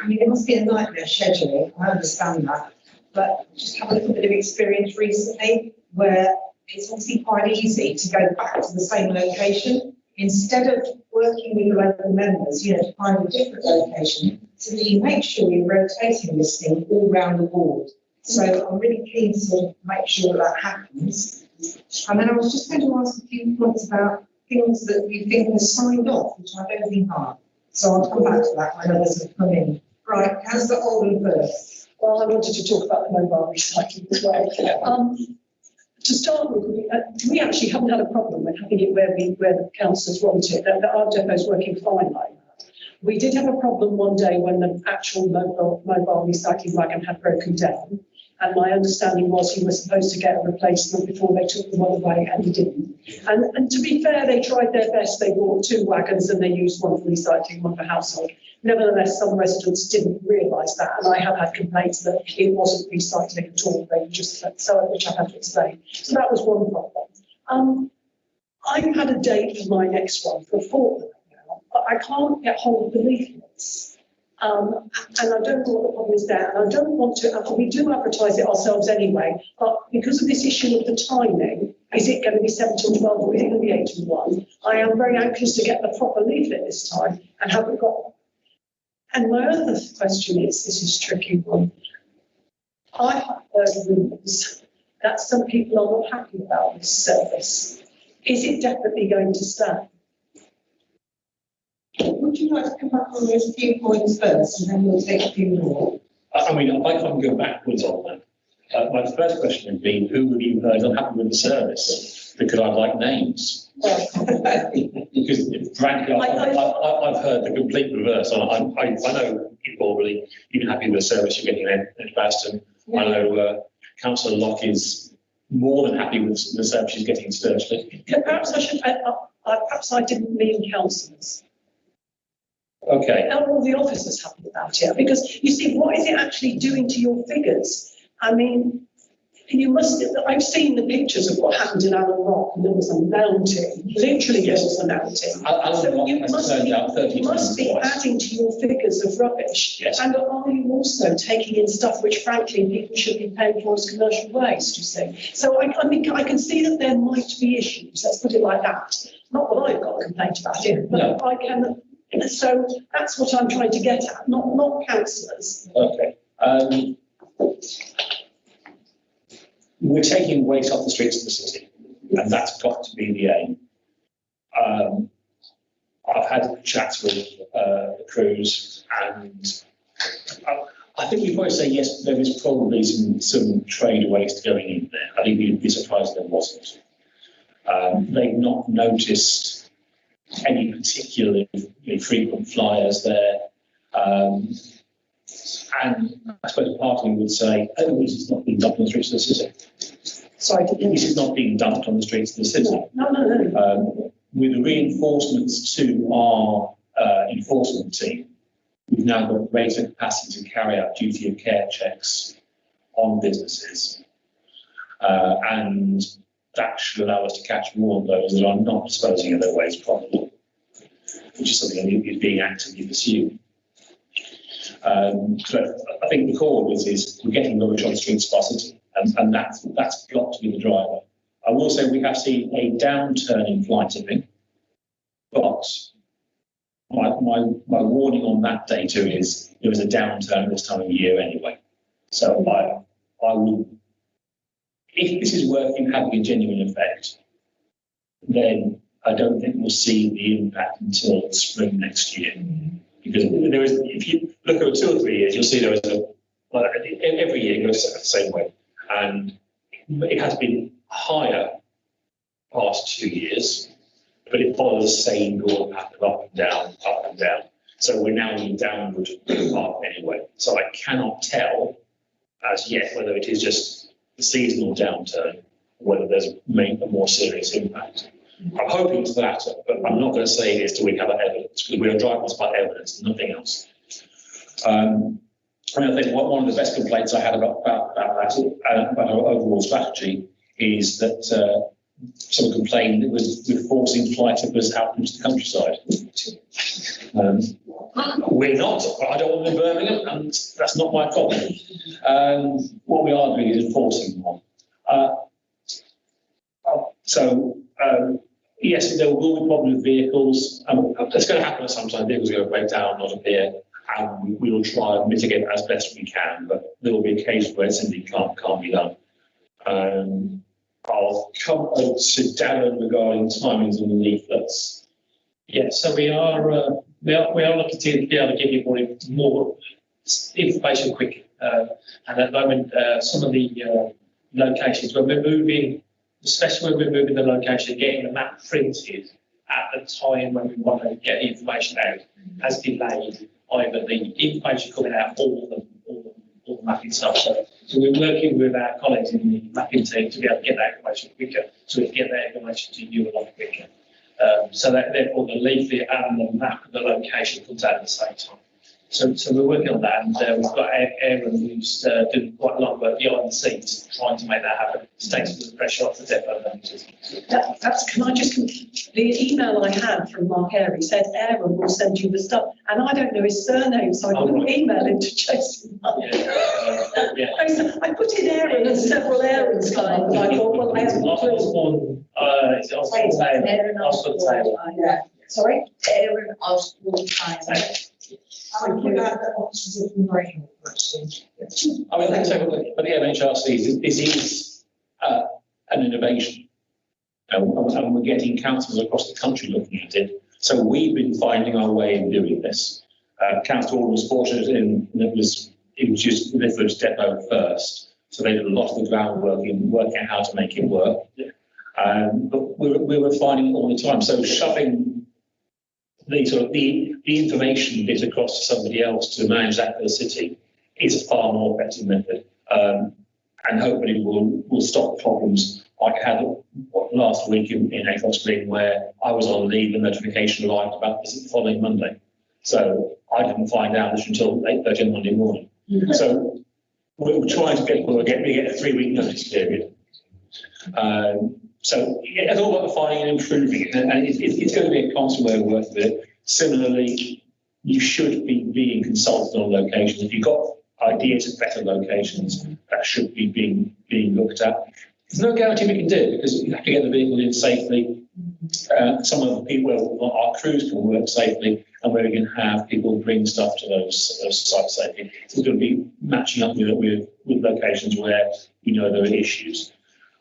I mean, it must be a nightmare scheduling, I understand that. But just have a little bit of experience recently where it's obviously quite easy to go back to the same location instead of working with the local members, to find a different location. So that you make sure you're rotating this thing all round the board. So I'm really keen to sort of make sure that happens. And then I was just going to ask a few points about things that you think are signed off, which I don't think are. So I'll come back to that when others have come in. Right, how's the Oldham first? Well, I wanted to talk about the mobile recycling as well. To start with, we actually haven't had a problem with having it where the councillors want it. Our depot's working fine like that. We did have a problem one day when the actual mobile recycling wagon had broken down. And my understanding was he was supposed to get a replacement before they took the one away, and he didn't. And to be fair, they tried their best. They bought 2 wagons and they used one for recycling, one for household. Nevertheless, some residents didn't realise that, and I have had complaints that it wasn't recycling at all. They just which I've had to explain. So that was one problem. I've had a date for my next one for a fortnight now, but I can't get hold of the leaflets. And I don't know what the problem is there, and I don't want to, we do advertise it ourselves anyway, but because of this issue of the timing, is it going to be 7 till 12 or is it going to be 8 till 1? I am very anxious to get the proper leaflet this time and haven't got one. And my other question is, this is a tricky one. I have heard rumours that some people are not happy about this service. Is it definitely going to stay? Would you like to come back on those few points first, and then we'll take a few more? I mean, I can't go backwards on that. My first question would be, who have you heard unhappy with the service? Because I'd like names. Because frankly, I've heard the complete reverse. I know people are really even happy with the service you're getting in Baston. Yeah. I know Councillor Locke is more than happy with the service she's getting in Sturchley. Perhaps I didn't mean councillors. Okay. Are all the officers happy about it? Because you see, what is it actually doing to your figures? I mean, I've seen the pictures of what happened in Allen Rock, and there was a mountain, literally there was a mountain. So you must be adding to your figures of rubbish. Yes. And are you also taking in stuff which frankly people should be paying for as commercial waste, you see? So I mean, I can see that there might be issues, let's put it like that. Not that I've got a complaint about it, but no. I can. So that's what I'm trying to get at, not councillors. Okay. We're taking waste off the streets of the city, and that's got to be the aim. I've had chats with the crews, and I think you'd probably say yes, there is probably some trade waste going in there. I think you'd be surprised if there wasn't. They've not noticed any particularly frequent flyers there. And I suppose part of me would say, oh, this is not being dumped on the streets of the city. Sorry, this is not being dumped on the streets of the city. No. With the reinforcements to our enforcement team, we've now got greater capacity to carry out duty of care checks on businesses. And that should allow us to catch more of those that are not disposing of their waste properly, which is something that is being actively pursued. So I think the core of it is we're getting rubbish on the streets of our city, and that's got to be the driver. I will say we have seen a downturn in fly tipping, but my warning on that data is there is a downturn this time of year anyway. So I will, if this is working, having a genuine effect, then I don't think we'll see the impact until spring next year. Because there is, if you look over 2 or 3 years, you'll see there is every year it goes the same way. And it has been higher past 2 years, but it follows the same broad pattern of up and down. So we're now in the downward path anyway. So I cannot tell as yet whether it is just a seasonal downturn or whether there's a more serious impact. I'm hoping it's that, but I'm not going to say it is till we have evidence, because we are driving by evidence and nothing else. And I think one of the best complaints I had about our overall strategy is that someone complained that we're forcing fly-tippers out into the countryside. We're not. I don't want them in Birmingham, and that's not my problem. What we are doing is enforcing them. Yes, there will be problems with vehicles. It's going to happen sometimes. Vehicles are going to break down, not appear, and we will try and mitigate it as best we can. But there will be occasions where it simply can't be done. I'll come over to Darren regarding timings on the leaflets. Yeah, so we are looking to be able to give you more information quick. And at the moment, some of the locations when we're moving, especially when we're moving the location, getting the map printed at the time when we want to get the information out, has delayed either the information coming out or the mapping stuff. So we're working with our colleagues in the mapping team to be able to get that information quicker, so we can get that information to you a lot quicker. So that therefore the leaflet and the map of the location comes out at the same time. So we're working on that, and we've got Aaron who's doing quite a lot of work behind the scenes trying to make that happen. It takes the pressure off the depot managers. Can I just, the email I had from Mark Airy said Aaron will send you the stuff, and I don't know his surname, so I couldn't email him to chase him up. I put in Aaron and several Aarons kind, and I thought, well, I haven't clue. Aaron Oswald. Sorry? Aaron Oswald. I would add that officers of immigration question. I mean, let's have a look. But the NHRC, this is an innovation. And we're getting councils across the country looking at it. So we've been finding our way in doing this. Council was fortunate in that it was just the Neighbourhoods depot first. So they did a lot of the groundwork in working out how to make it work. But we were finding it all the time. So shoving the information bit across to somebody else to manage that for the city is a far more effective method, and hopefully will stop problems like I had last week in Across Green, where I was on leave and notification arrived about the following Monday. So I didn't find out this until 8:30 Monday morning. So we're trying to get a 3-week notice period. So it's all about refining and improving it, and it's going to be a constant way of working with it. Similarly, you should be being consulted on locations. If you've got ideas of better locations, that should be being looked at. There's no guarantee we can do it because you have to get the vehicle in safely. Some of the people, our crews can work safely, and where we can have people bring stuff to those sites safely. So it's going to be matching up with locations where we know there are issues.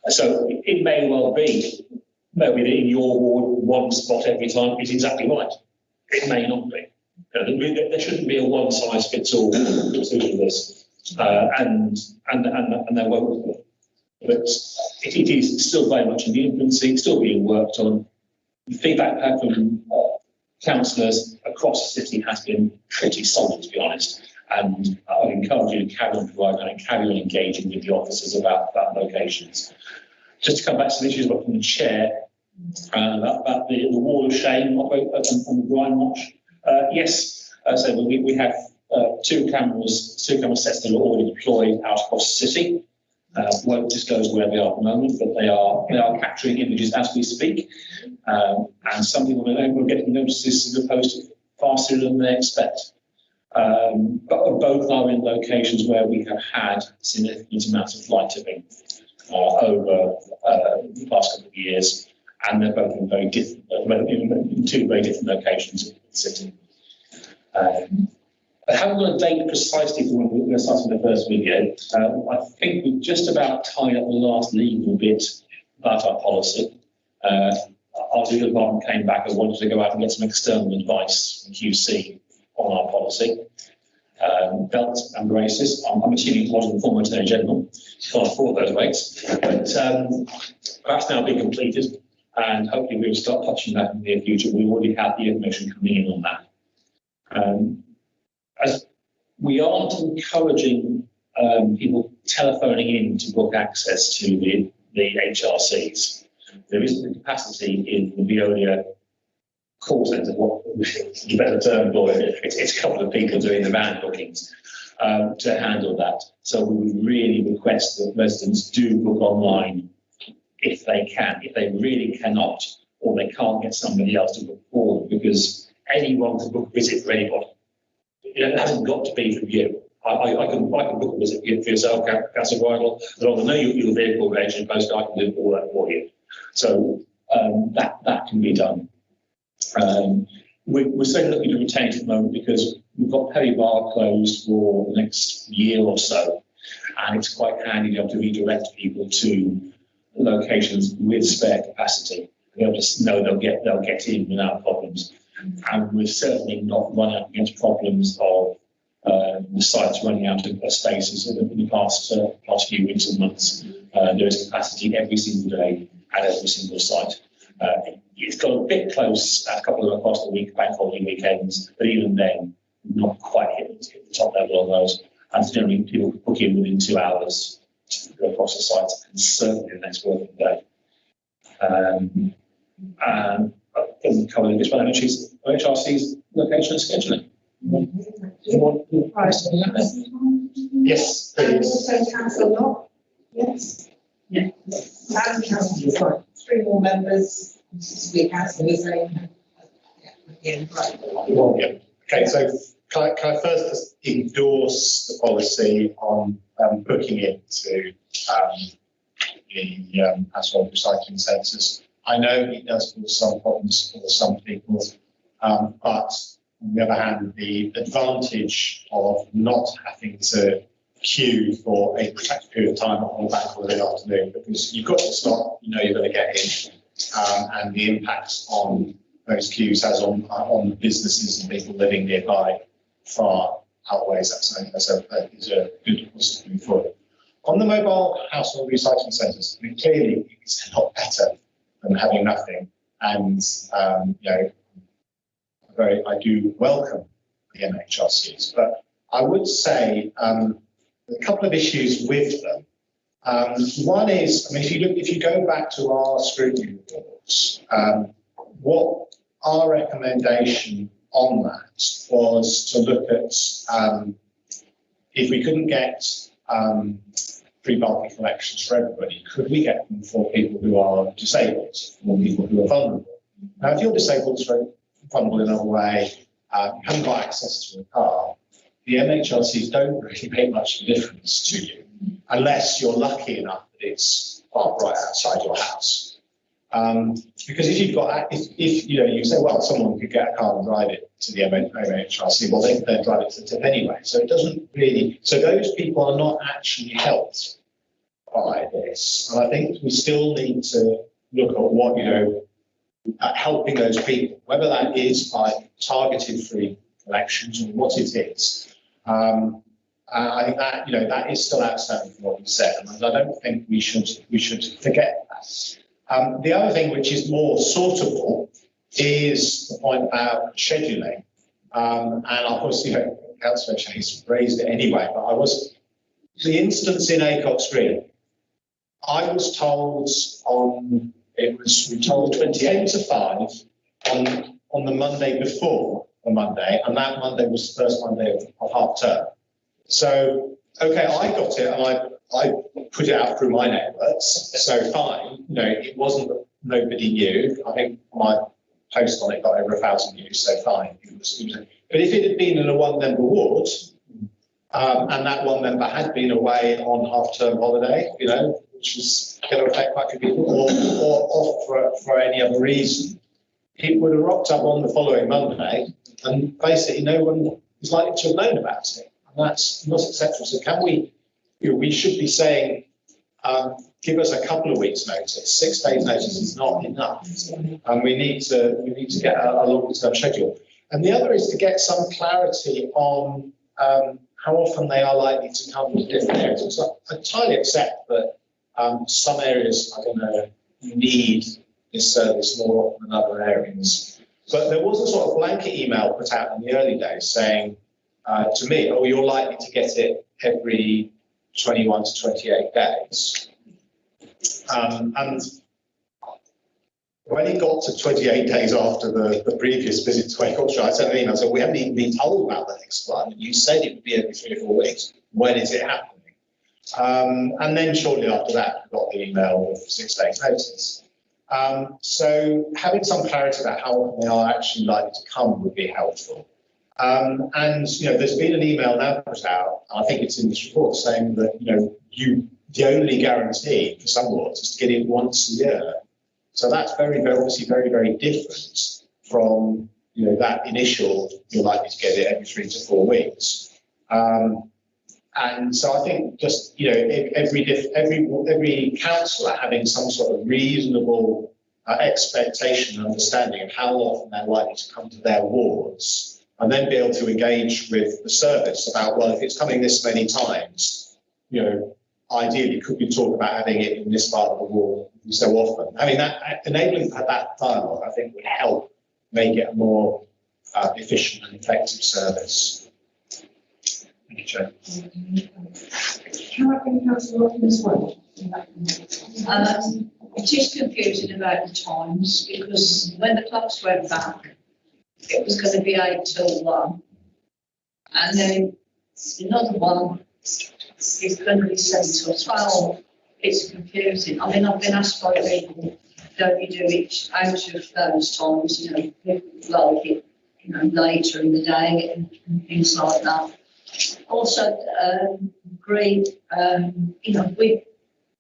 So it may well be maybe in your ward, one spot every time is exactly right. It may not be. There shouldn't be a one-size-fits-all to this, and there won't be. But it is still very much in the infancy, still being worked on. The feedback back from councillors across the city has been pretty solid, to be honest. And I would encourage you to carry on providing and carry on engaging with the officers about locations. Just to come back to the issues from the chair, about the wall of shame on the Brian Watch. Yes, so we have two camera sets that are already deployed out across the city. Won't disclose where they are at the moment, but they are capturing images as we speak. And some people are getting notices of the post far sooner than they expect. But both are in locations where we have had significant amounts of fly tipping over the past couple of years, and they're both in very different, in two very different locations in the city. I haven't got a date precisely for when we're going to start with the first video. I think we've just about tied up the last legal bit about our policy. Our legal department came back and wanted to go out and get some external advice from QC on our policy. Belt and braces. I'm assuming it wasn't the former Attorney General. Can't afford those weights. But that's now been completed, and hopefully we'll start touching that in the near future. We already have the information coming in on that. As we aren't encouraging people telephoning in to book access to the HRCs. There isn't the capacity in the Veolia call centre, what is a better term for it. It's a couple of people doing the van bookings to handle that. So we would really request that residents do book online if they really cannot, or they can't get somebody else to book for them, because anyone can book a visit for anybody. It hasn't got to be from you. I can book a visit for yourself, Councillor Bridle, as long as I know your vehicle registration post, I can do all that for you. So that can be done. We're certainly looking to retain it at the moment because we've got Perry Bar closed for the next year or so, and it's quite handy to be able to redirect people to locations with spare capacity. They'll just know they'll get in without problems. And we're certainly not running up against problems of the sites running out of spaces in the past few weeks and months. There is capacity every single day at every single site. It's got a bit close a couple of across the week, bank holiday weekends, but even then, not quite hit the top level of those. And generally, people book in within 2 hours to go across the site, and certainly the next working day. And I think covering this one, HRC's location and scheduling. Yes, And please. also councillor Locke, yes? Yeah. And councillor, sorry, 3 more members, we councillor is saying. Yeah, right. Well, yeah. Okay, so can I first just endorse the policy on booking into the household recycling centres? I know it does cause some problems for some people, but on the other hand, the advantage of not having to queue for a protracted period of time on a bank holiday afternoon, because you've got to stop, you know you're going to get in, and the impact on those queues has on businesses and people living nearby far outweighs that. So that is a good positive move forward. On the mobile household recycling centres, I mean, clearly it's a lot better than having nothing, and you know, I do welcome the MHRCs, but I would say a couple of issues with them. One is, I mean, if you go back to our scrutiny reports, what our recommendation on that was to look at if we couldn't get free bulky collections for everybody, could we get them for people who are disabled, or people who are vulnerable? Now, if you're disabled, vulnerable in another way, you haven't got access to a car, the MHRCs don't really make much of a difference to you, unless you're lucky enough that it's parked right outside your house. Because if you've got, if you know, you say, well, someone could get a car and drive it to the MHRC, well, they drive it to the tip anyway. So it doesn't really, so those people are not actually helped by this. And I think we still need to look at what, you know, helping those people, whether that is by targeted free collections or what it is. I think that, you know, that is still outstanding from what we said, and I don't think we should forget that. The other thing, which is more sortable, is the point about scheduling. And of course, you know, Councillor Chase raised it anyway, but the instance in Acox Green, I was told we were told 28 to 5 on the Monday before the Monday, and that Monday was the first Monday of half term. So, okay, I got it, and I put it out through my networks, so fine. You know, it wasn't that nobody knew. I think my post on it got over 1,000 views, so fine. But if it had been in a one-member ward, and that one member had been away on half-term holiday, you know, which was going to affect quite a few people, or off for any other reason, it would have rocked up on the following Monday, and basically no one is likely to have known about it. And that's not acceptable. So can we, you know, we should be saying, give us a couple of weeks' notice. 6 days' notice is not enough, and we need to get a longer-term schedule. And the other is to get some clarity on how often they are likely to come to different areas. So I entirely accept that some areas are going to need this service more often than other areas. But there was a sort of blanket email put out in the early days saying to me, oh, you're likely to get it every 21 to 28 days. And when it got to 28 days after the previous visit to Acox, I sent an email, so we haven't even been told about the next one. You said it would be every 3 or 4 weeks. When is it happening? And then shortly after that, we got the email with 6 days notice. So having some clarity about how often they are actually likely to come would be helpful. And, there's been an email now put out, I think it's in this report, saying that, the only guarantee for some wards is to get in once a year. So that's obviously very, very different from, that initial, you're likely to get it every 3 to 4 weeks. And so I think just, every councillor having some sort of reasonable expectation and understanding of how often they're likely to come to their wards, and then be able to engage with the service about, well, if it's coming this many times, ideally, could we talk about having it in this part of the ward so often? I mean, enabling that dialogue, I think, would help make it a more efficient and effective service. Thank you, Chair. Can I bring Councillor Robin as well? It is confusing about the times, because when the clocks went back, it was going to be 8 till 1. And then another one is going to be 7 till 12. It's confusing. I mean, I've been asked by people, don't you do it out of those times, people like it, later in the day and things like that. Also, agree, with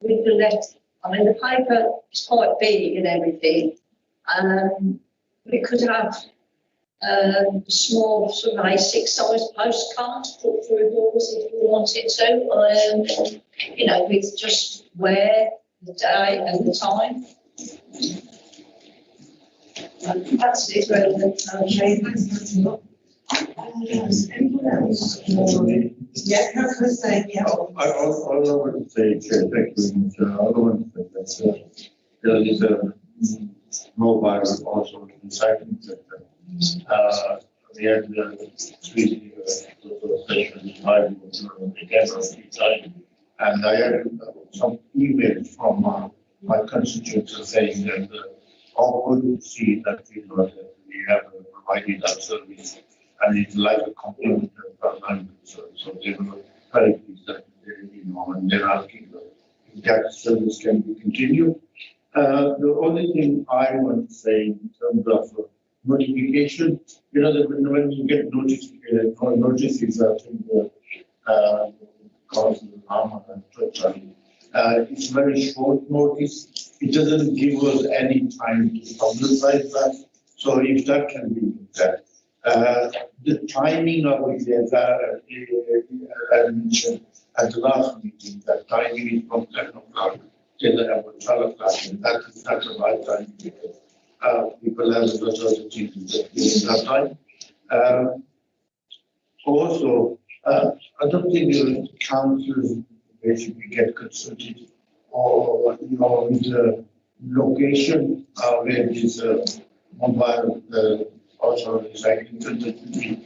the letter. I mean, the paper is quite big and everything. We could have small sort of A6 size postcards put through doors if we wanted to, with just where, the day and the time. That's it, relevant. Okay, thanks, Councillor. Anyone else? Yeah, Councillor saying, yeah. All I want to say, Chair, thank you very much. All I want to say that there is a mobile also recycling sector. We had the 3 sessions, and I had some emails from my constituents saying that how good to see that we have provided that service, and it's like a complement of our service. So they were very pleased that and they're asking if that service can be continued. The only thing I want to say in terms of notification, that when you get notices from the cause of harm and it's very short notice. It doesn't give us any time to publicize that. So if that can be looked at. The timing of it, as I mentioned at the last meeting, that timing is from 10 o'clock till 12 o'clock. And that is not the right time because people have a lot of things at that time. Also, I don't think the council basically get consulted or with the location where this mobile also recycling center to be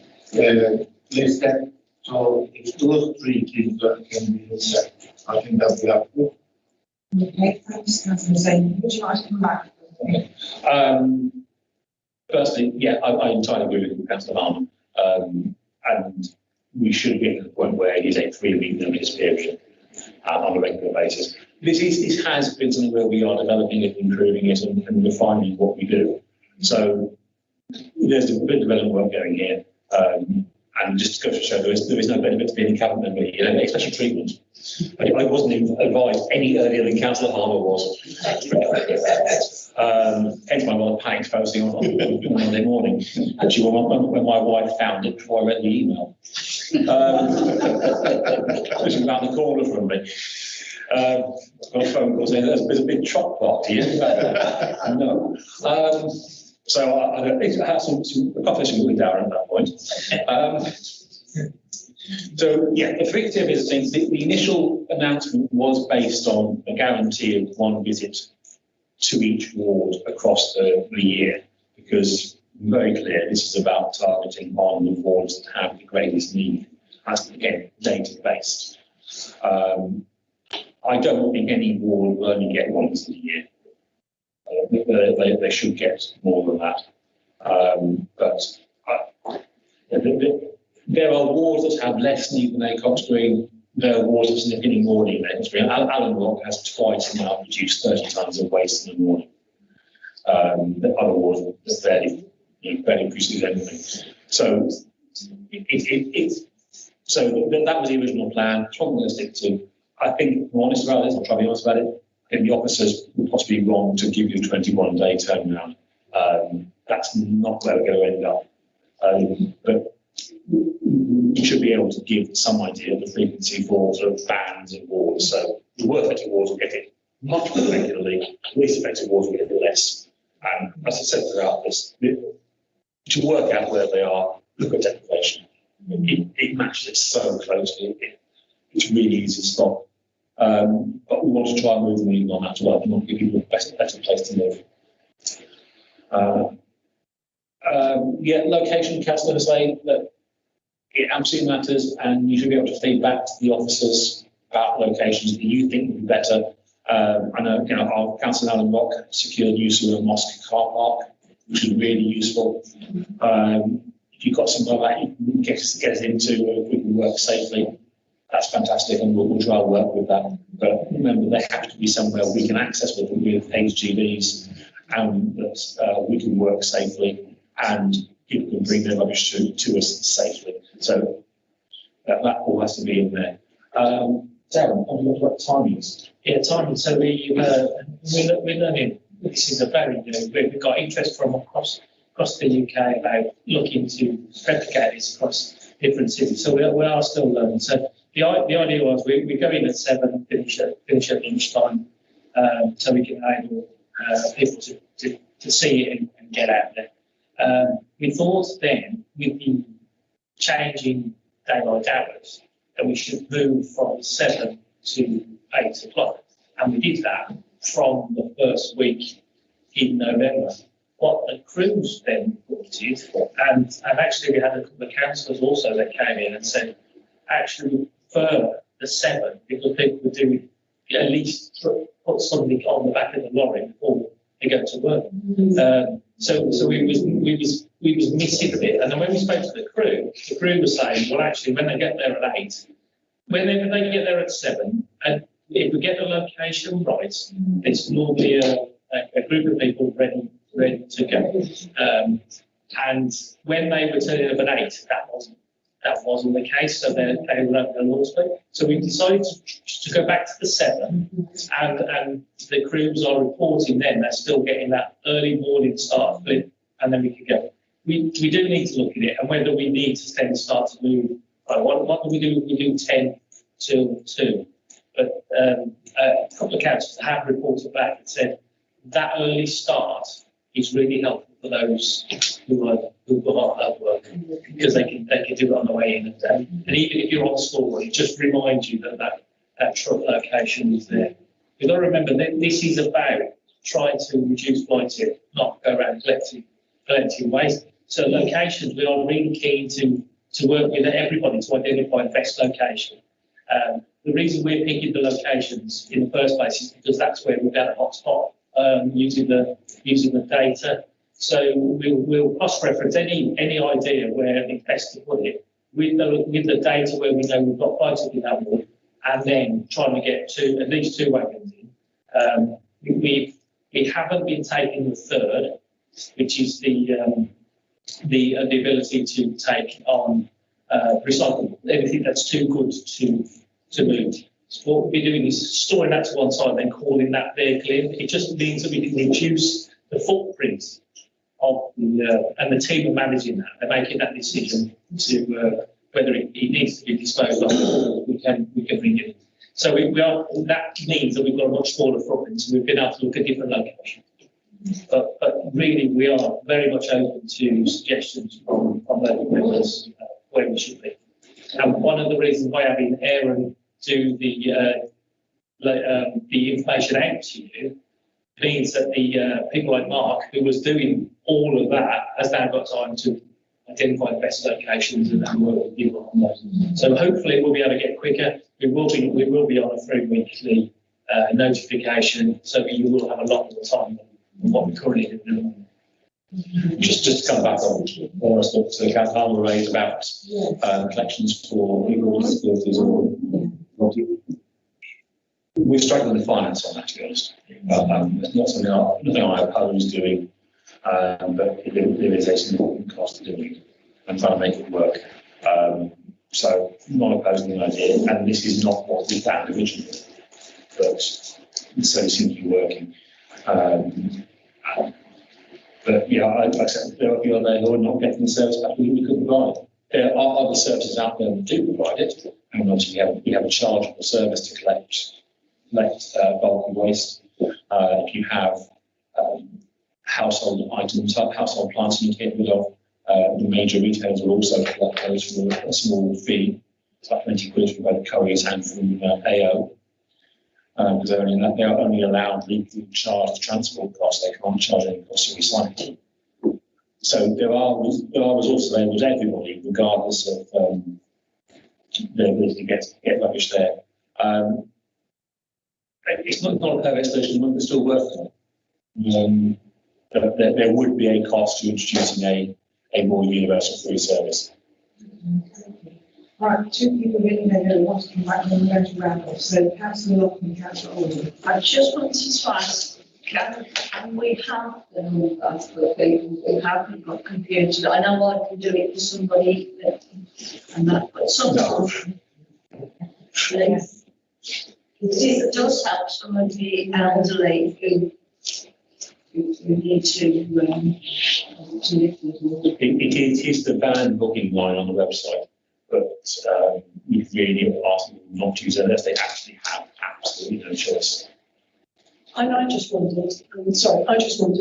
placed at. So if those 3 things can be looked at, I think that we have to. Okay, thanks, Councillor saying. Would you like to come back? Firstly, yeah, I entirely agree with Councillor Harman, and we should be at the point where it is a 3-week notice period on a regular basis. This has been something where we are developing it, improving it, and refining what we do. So there's a bit of development work going here, and just to go to show there is no benefit to being a cabinet member here. Any special treatment. I wasn't even advised any earlier than Councillor Harmer was. Hence my rather panicked posting on Monday morning. Actually, when my wife found it before I read the email. Which is around the corner from me. Got a phone call saying there's a big chop party here. No. So I had some conversation with Darren at that point. So yeah, the frequency of visiting, the initial announcement was based on a guarantee of 1 visit to each ward across the year, because very clear this is about targeting on the wards that have the greatest need, as again, data based. I don't think any ward will only get 1 visit a year. They should get more than that. There are wards that have less need than Acox Green. water sniffing in morning events. Alan Rock has twice now produced 30 tonnes of waste in the morning. The other wards are fairly produces anything. So that was the original plan. It's what we're going to stick to. I think, if I'm honest about this, I'll try to be honest about it. I think the officers were possibly wrong to give you a 21-day turnaround. That's not where we're going to end up. But you should be able to give some idea of the frequency for sort of bands and wards. So the worst affected wards will get it much more regularly, the least affected wards will get it less. And as I said throughout this, to work out where they are, look at deprivation. It matches it so closely. It's really easy to stop. But we want to try and move the needle on that as well. We want to give people a better place to live. Location, councillor saying that it absolutely matters, and you should be able to feed back to the officers about locations that you think would be better. I know, our councillor Alan Rock secured use of a mosque car park, which is really useful. If you've got something like that you can get us into, if we can work safely, that's fantastic, and we'll try and work with that. But remember, there has to be somewhere we can access with HGVs, and that we can work safely, and people can bring their rubbish to us safely. So that all has to be in there. Darren, what about timings? Yeah, timing. So we're learning. This is a very, we've got interest from across the UK about looking to replicate this across different cities. So we are still learning. So the idea was we go in at 7, finish at lunchtime, so we can enable people to see it and get out there. We thought then, with the changing daylight hours, that we should move from 7 to 8 o'clock. And we did that from the first week in November. What the crews then wanted, and actually we had a couple of councillors also that came in and said, actually we prefer the 7 because people would do at least put something on the back of the lorry before they go to work. So we was missing a bit. And then when we spoke to the crew was saying, well, actually, when they get there at 8, whenever they get there at 7, and if we get the location right, it's normally a group of people ready to go. And when they were turning up at 8, that wasn't the case. So they were over the law speed. So we decided to go back to the 7, and the crews are reporting then they're still getting that early morning start flip, and then we can go. We do need to look at it, and whether we need to then start to move. What do we do? We do 10 till 2. But a couple of councils have reported back and said that early start is really helpful for those who are at work, because they can do it on the way in. And even if you're on school, it just reminds you that truck location is there. You've got to remember that this is about trying to reduce blighting, not go around collecting waste. So locations, we are really keen to work with everybody to identify the best location. The reason we're picking the locations in the first place is because that's where we've got a hotspot using the data. So we'll cross-reference any idea where it's best to put it with the data where we know we've got places in that ward, and then trying to get at least 2 wagons in. We haven't been taking the third, which is the ability to take on recyclable, everything that's too good to move. So what we'll be doing is storing that to one side, then calling that vehicle in. It just means that we can reduce the footprint of and the team are managing that. They're making that decision to whether it needs to be disposed of or we can bring it in. So that means that we've got a much smaller footprint, so we've been able to look at different locations. But really, we are very much open to suggestions from local members where we should be. And one of the reasons why having Aaron do the information out to you means that the people like Mark, who was doing all of that, has now got time to identify the best locations and then work with people on those. So hopefully we'll be able to get quicker. We will be on a 3-weekly notification, so you will have a lot more time than what we currently do. Just to come back on what I spoke to the council raised about collections for legal disabilities or We're struggling to finance on that, to be honest. It's not nothing I oppose doing, but there is a significant cost to doing it and trying to make it work. So not opposing the idea, and this is not what we found originally, but so it seems to be working. But yeah, I said there are people there who are not getting the service back we could provide. There are other services out there that do provide it, and obviously we have a chargeable service to collect bulky waste. If you have household items, household plants you need to get rid of, the major retailers will also collect those for a small fee. It's like 20 quid from both Currys and from AO. Because they're only allowed legally to charge the transport costs, they can't charge any cost of recycling. So there are resources available to everybody, regardless of their ability to get rubbish there. It's not a perfect solution, but we're still working on it. There would be a cost to introducing a more universal free service. Right, two people really know who want to come back and we're going to round off. So Councillor Locke and Councillor Oldham. I just want to ask, can we have them for people who haven't got computers? I know I can do it for somebody and that, but sometimes it does help some of the elderly who need to live with more. It is the van booking line on the website. But we really ask them not to use it unless they actually have absolutely no choice. And I just wondered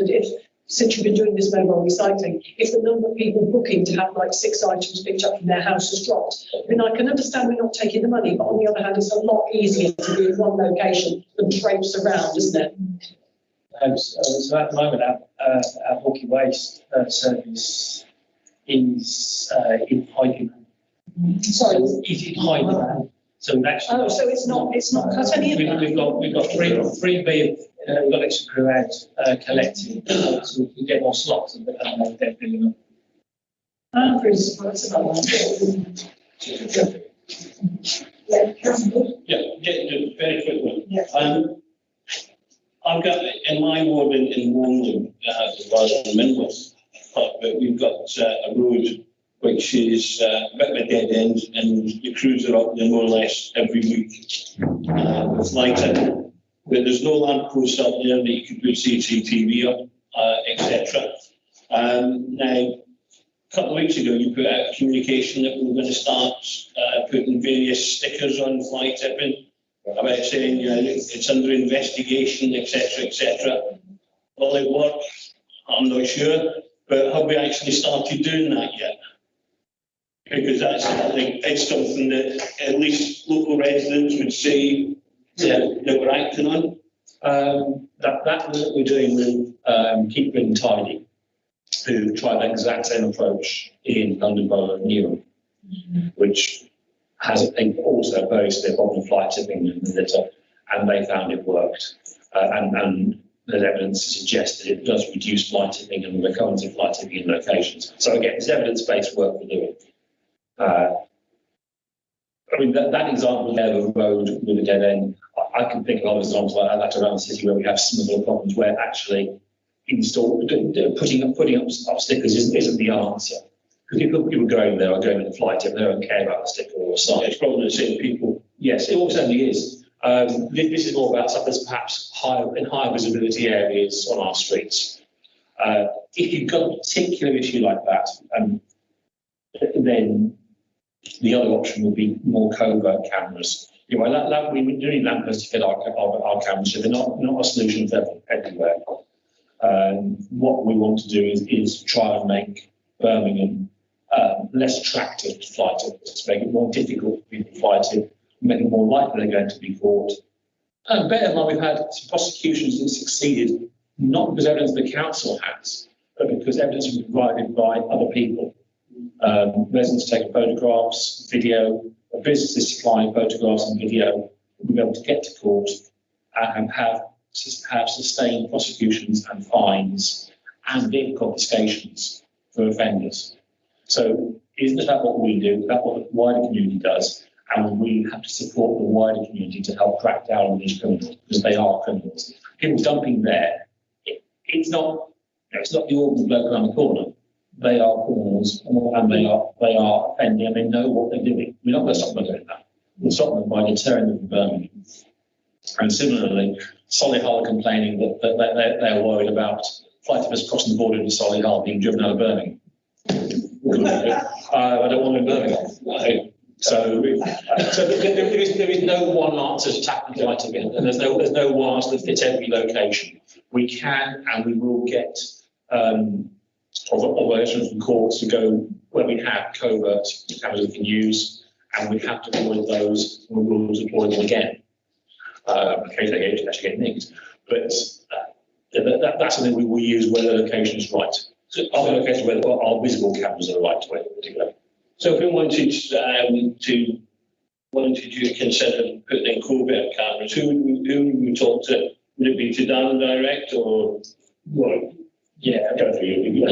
if, since you've been doing this mobile recycling, if the number of people booking to have like 6 items picked up from their house has dropped. I mean, I can understand we're not taking the money, but on the other hand, it's a lot easier to be in one location than traipse around, isn't it? So at the moment, our bulky waste service is in high. Sorry, is in high demand. So we've actually. So it's not cut any of that. We've got three big we've got extra crew out collecting, so we can get more slots and they're filling up. I'm pretty surprised about that. Yeah, very quick one. I've got in my ward in Warmley, as well as in Minworth, but we've got a road which is a bit of a dead end, and the crews are up there more or less every week with lighting. But there's no lampposts up there that you can put CCTV up, etc. Now, a couple of weeks ago, you put out communication that we were going to start putting various stickers on fly tipping about saying it's under investigation, etc., etc. Will it work? I'm not sure, but have we actually started doing that yet? Because that's, I think, it's something that at least local residents would say that we're acting on. That we're doing with Keep Britain Tidy, who tried the exact same approach in London Borough of Newham, which has also posed their problem of fly tipping in the litter, and they found it worked. And there's evidence to suggest that it does reduce fly tipping and the recurrence of fly tipping in locations. So again, it's evidence-based work we're doing. I mean, that example there of a road with a dead end, I can think of other examples like that around the city where we have similar problems where actually putting up stickers isn't the answer. Because people going there are going with the fly tip, they don't care about the sticker or the sign. It's probably the same people. Yes, it all certainly is. This is more about stuff that's perhaps higher visibility areas on our streets. If you've got a particular issue like that, then the other option would be more covert cameras. We do need lampposts to fit our cameras, so they're not a solution for everywhere. What we want to do is try and make Birmingham less attractive to fly tippers, to make it more difficult for people to fly tip, make it more likely they're going to be caught. And bear in mind, we've had some prosecutions that succeeded, not because evidence the council has, but because evidence was provided by other people. Residents taking photographs, video, businesses supplying photographs and video, we'll be able to get to court and have sustained prosecutions and fines and vehicle confiscations for offenders. So isn't that what we do? That's what the wider community does. and we have to support the wider community to help crack down on these criminals, because they are criminals. People dumping there, it's not, it's not the ordinary bloke around the corner. They are criminals, and they are offending, and they know what they're doing. We're not going to stop them doing that. We'll stop them by deterring them from Birmingham. And similarly, Solihull are complaining that they're worried about flight of us crossing the border into Solihull being driven out of Birmingham. I don't want to in Birmingham. So there is no one answer to tackle flight again, and there's no one answer that fits every location. We can and we will get operations from courts to go where we have covert cameras we can use, and we have deployed those, and we will deploy them again. Occasionally they actually get nicked, but that's something we will use where the location is right. So other locations where our visible cameras are the right way to go. So if we wanted to consider putting in Corbett cameras, who would we talk to? Would it be to Dan direct or what? Yeah, ultimately, we've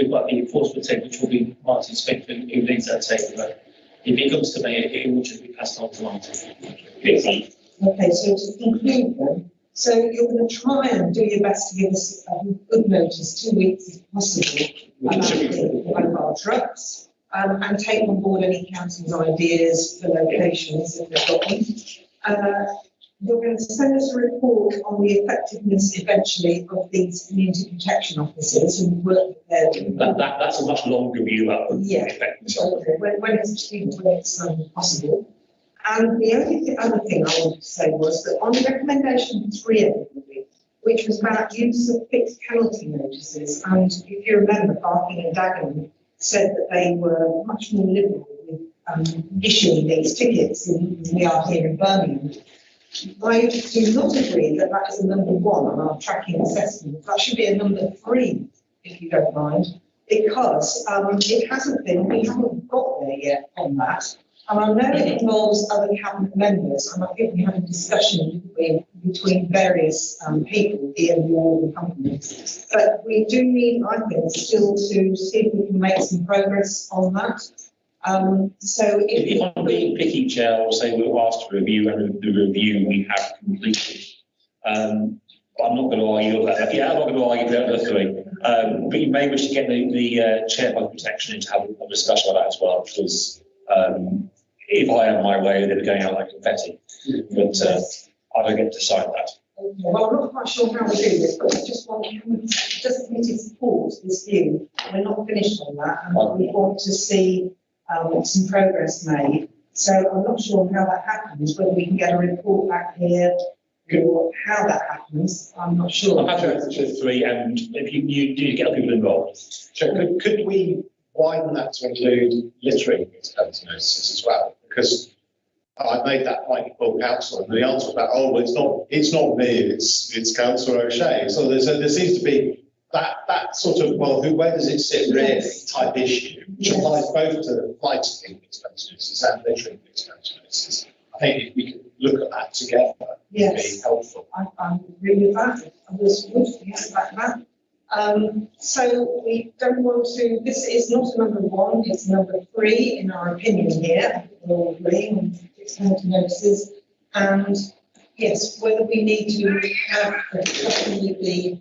got the enforcement team, which will be Martin Smith, who leads that team. But if it comes to me, it will just be passed on to Martin. Okay, so to conclude then, so you're going to try and do your best to give us good notice, 2 weeks if possible, about the mobile trucks, and take on board any council's ideas for locations if they've got them. You're going to send us a report on the effectiveness eventually of these community protection officers and work with them. That's a much longer view up. Yeah, okay. When it's possible. And the other thing I wanted to say was that on recommendation 3, which was about use of fixed penalty notices, and if you remember, Barking and Dagenham said that they were much more liberal with issuing these tickets than we are here in Birmingham. I do not agree that that is a number 1 on our tracking assessment. That should be a number 3, if you don't mind, because it hasn't been, we haven't got there yet on that. And I know it involves other cabinet members, and I think we had a discussion between various people, the board and companies. But we do need, I think, still to see if we can make some progress on that. So if I'm being picky, Chair, I'll say we'll ask to review, and the review we have completed. But I'm not going to argue that. Yeah, I'm not going to argue about the 3. But you may wish to get the chair by protection in to have a discussion about that as well, because if I have my way, they'll be going out like confetti. But I don't get to decide that. Okay. Well, I'm not quite sure how we do this, but we just want committee support this view. We're not finished on that, and we want to see some progress made. So I'm not sure how that happens, whether we can get a report back here or how that happens. I'm not sure. I'm happy to 3, and if you do get people involved. So could we widen that to include littering penalty notices as well? Because I made that point for council, and the answer was that, well, it's not me, it's Councillor O'Shea. So there seems to be that sort of, well, where does it sit really type issue, which applies both to fighting penalty notices and littering penalty notices. I think if we could look at that together, it would be helpful. I agree with that. I was good to get back to that. So we don't want to, this is not a number 1, it's number 3 in our opinion here. We're all agreeing on fixed penalty notices. And yes, whether we need to have a discussion with the,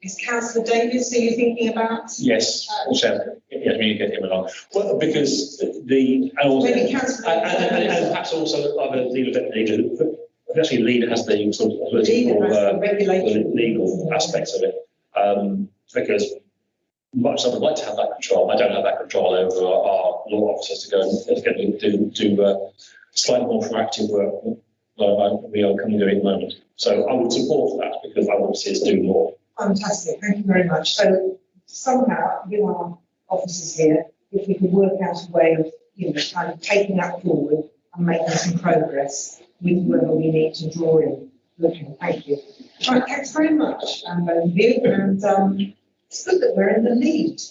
is Councillor Davies, are you thinking about? Yes, also, yeah, we need to get him along. Well, because and also, maybe Councillor and perhaps also other legal, actually leader has the sort of the legal aspects of it. Because much as I would like to have that control, I don't have that control over our law officers to go and do slightly more proactive work than we are currently doing at the moment. So I would support that because I want to see us do more. Fantastic, thank you very much. So somehow, with our officers here, if we could work out a way of, kind of taking that forward and making some progress with whoever we need to draw in. Okay, thank you. Right, thanks very much, both of you, and it's good that we're in the lead,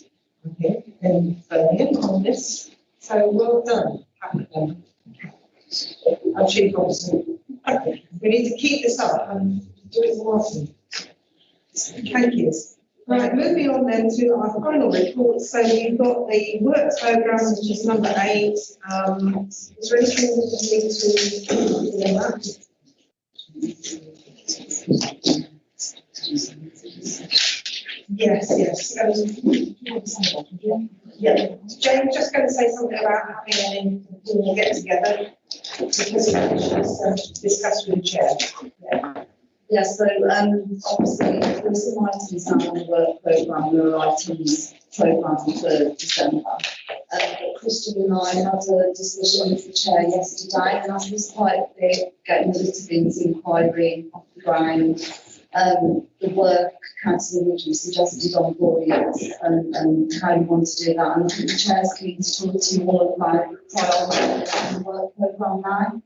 okay, in Birmingham on this. So well done, our chief officer. Okay, we need to keep this up and do it more often. Thank you. Right, moving on then to our final report. So you've got the work programme, which is number 8. Is there anything that you need to do on that? Yes. Yeah, James, just going to say something about having an informal get together because it was discussed with the chair. Yeah, so obviously there were some items down on the work programme, there were items programmed for December. But Christian and I had a discussion with the chair yesterday, and as was quite big, getting the litigants inquiry off the ground. The work Councillor Woodley suggested on boards and how you want to do that. And I think the chair's keen to talk to you all about priorities in the work programme now.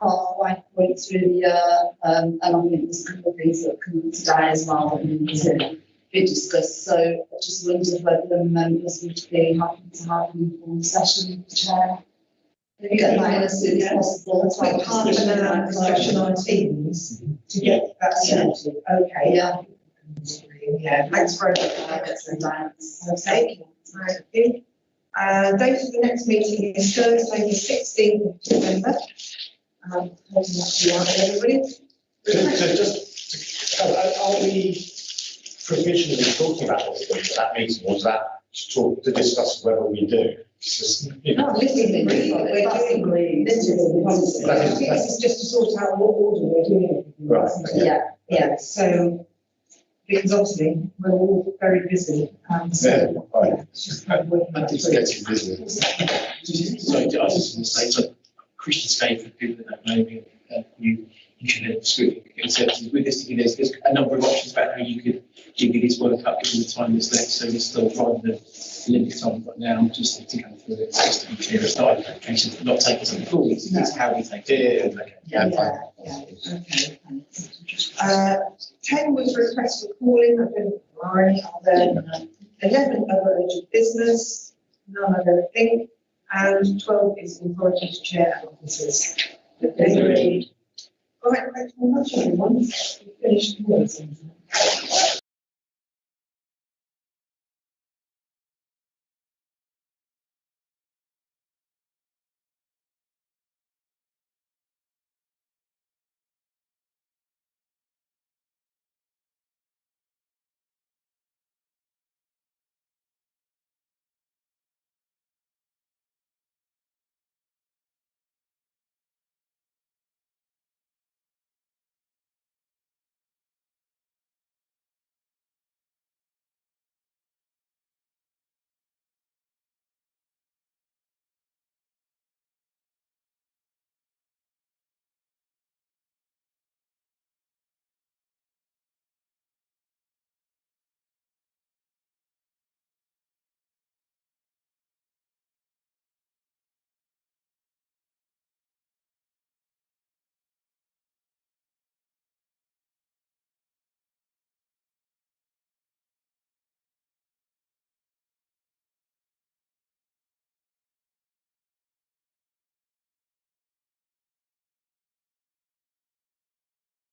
Halfway point through the year, and I think there's a couple of things that come up today as well that need to be discussed. So I just wondered whether the members would be happy to have an informal session with the chair. Get that in as soon as possible. That's like half an hour discussion on Teams to get that sorted. Okay. Yeah. Yeah, thanks very much. Okay. Thank you. Date of the next meeting is Thursday, the 16th of November. Everybody. Are we provisionally talking about what we're doing at that meeting, or is that to discuss whether we do? No, literally, we're doing green. This is just to sort out what order we're doing it. Right. Yeah, so, because obviously, we're all very busy. So. It's getting busy. Sorry, I was just going to say, so Christian's saying for people that don't know me, you should have Scrutiny services. Realistically, there's a number of options about how you could jiggle this work up given the time that's left. So we're still trying to limit time right now, just to go through it, just to be clear. It's not a case of not taking something forward, it's how we take it. Okay. 10 was request for calling. I don't know any other. 11 other urgent business. None, I don't think. And 12 is authority to chair officers. Right, thank you very much, everyone. We've finished.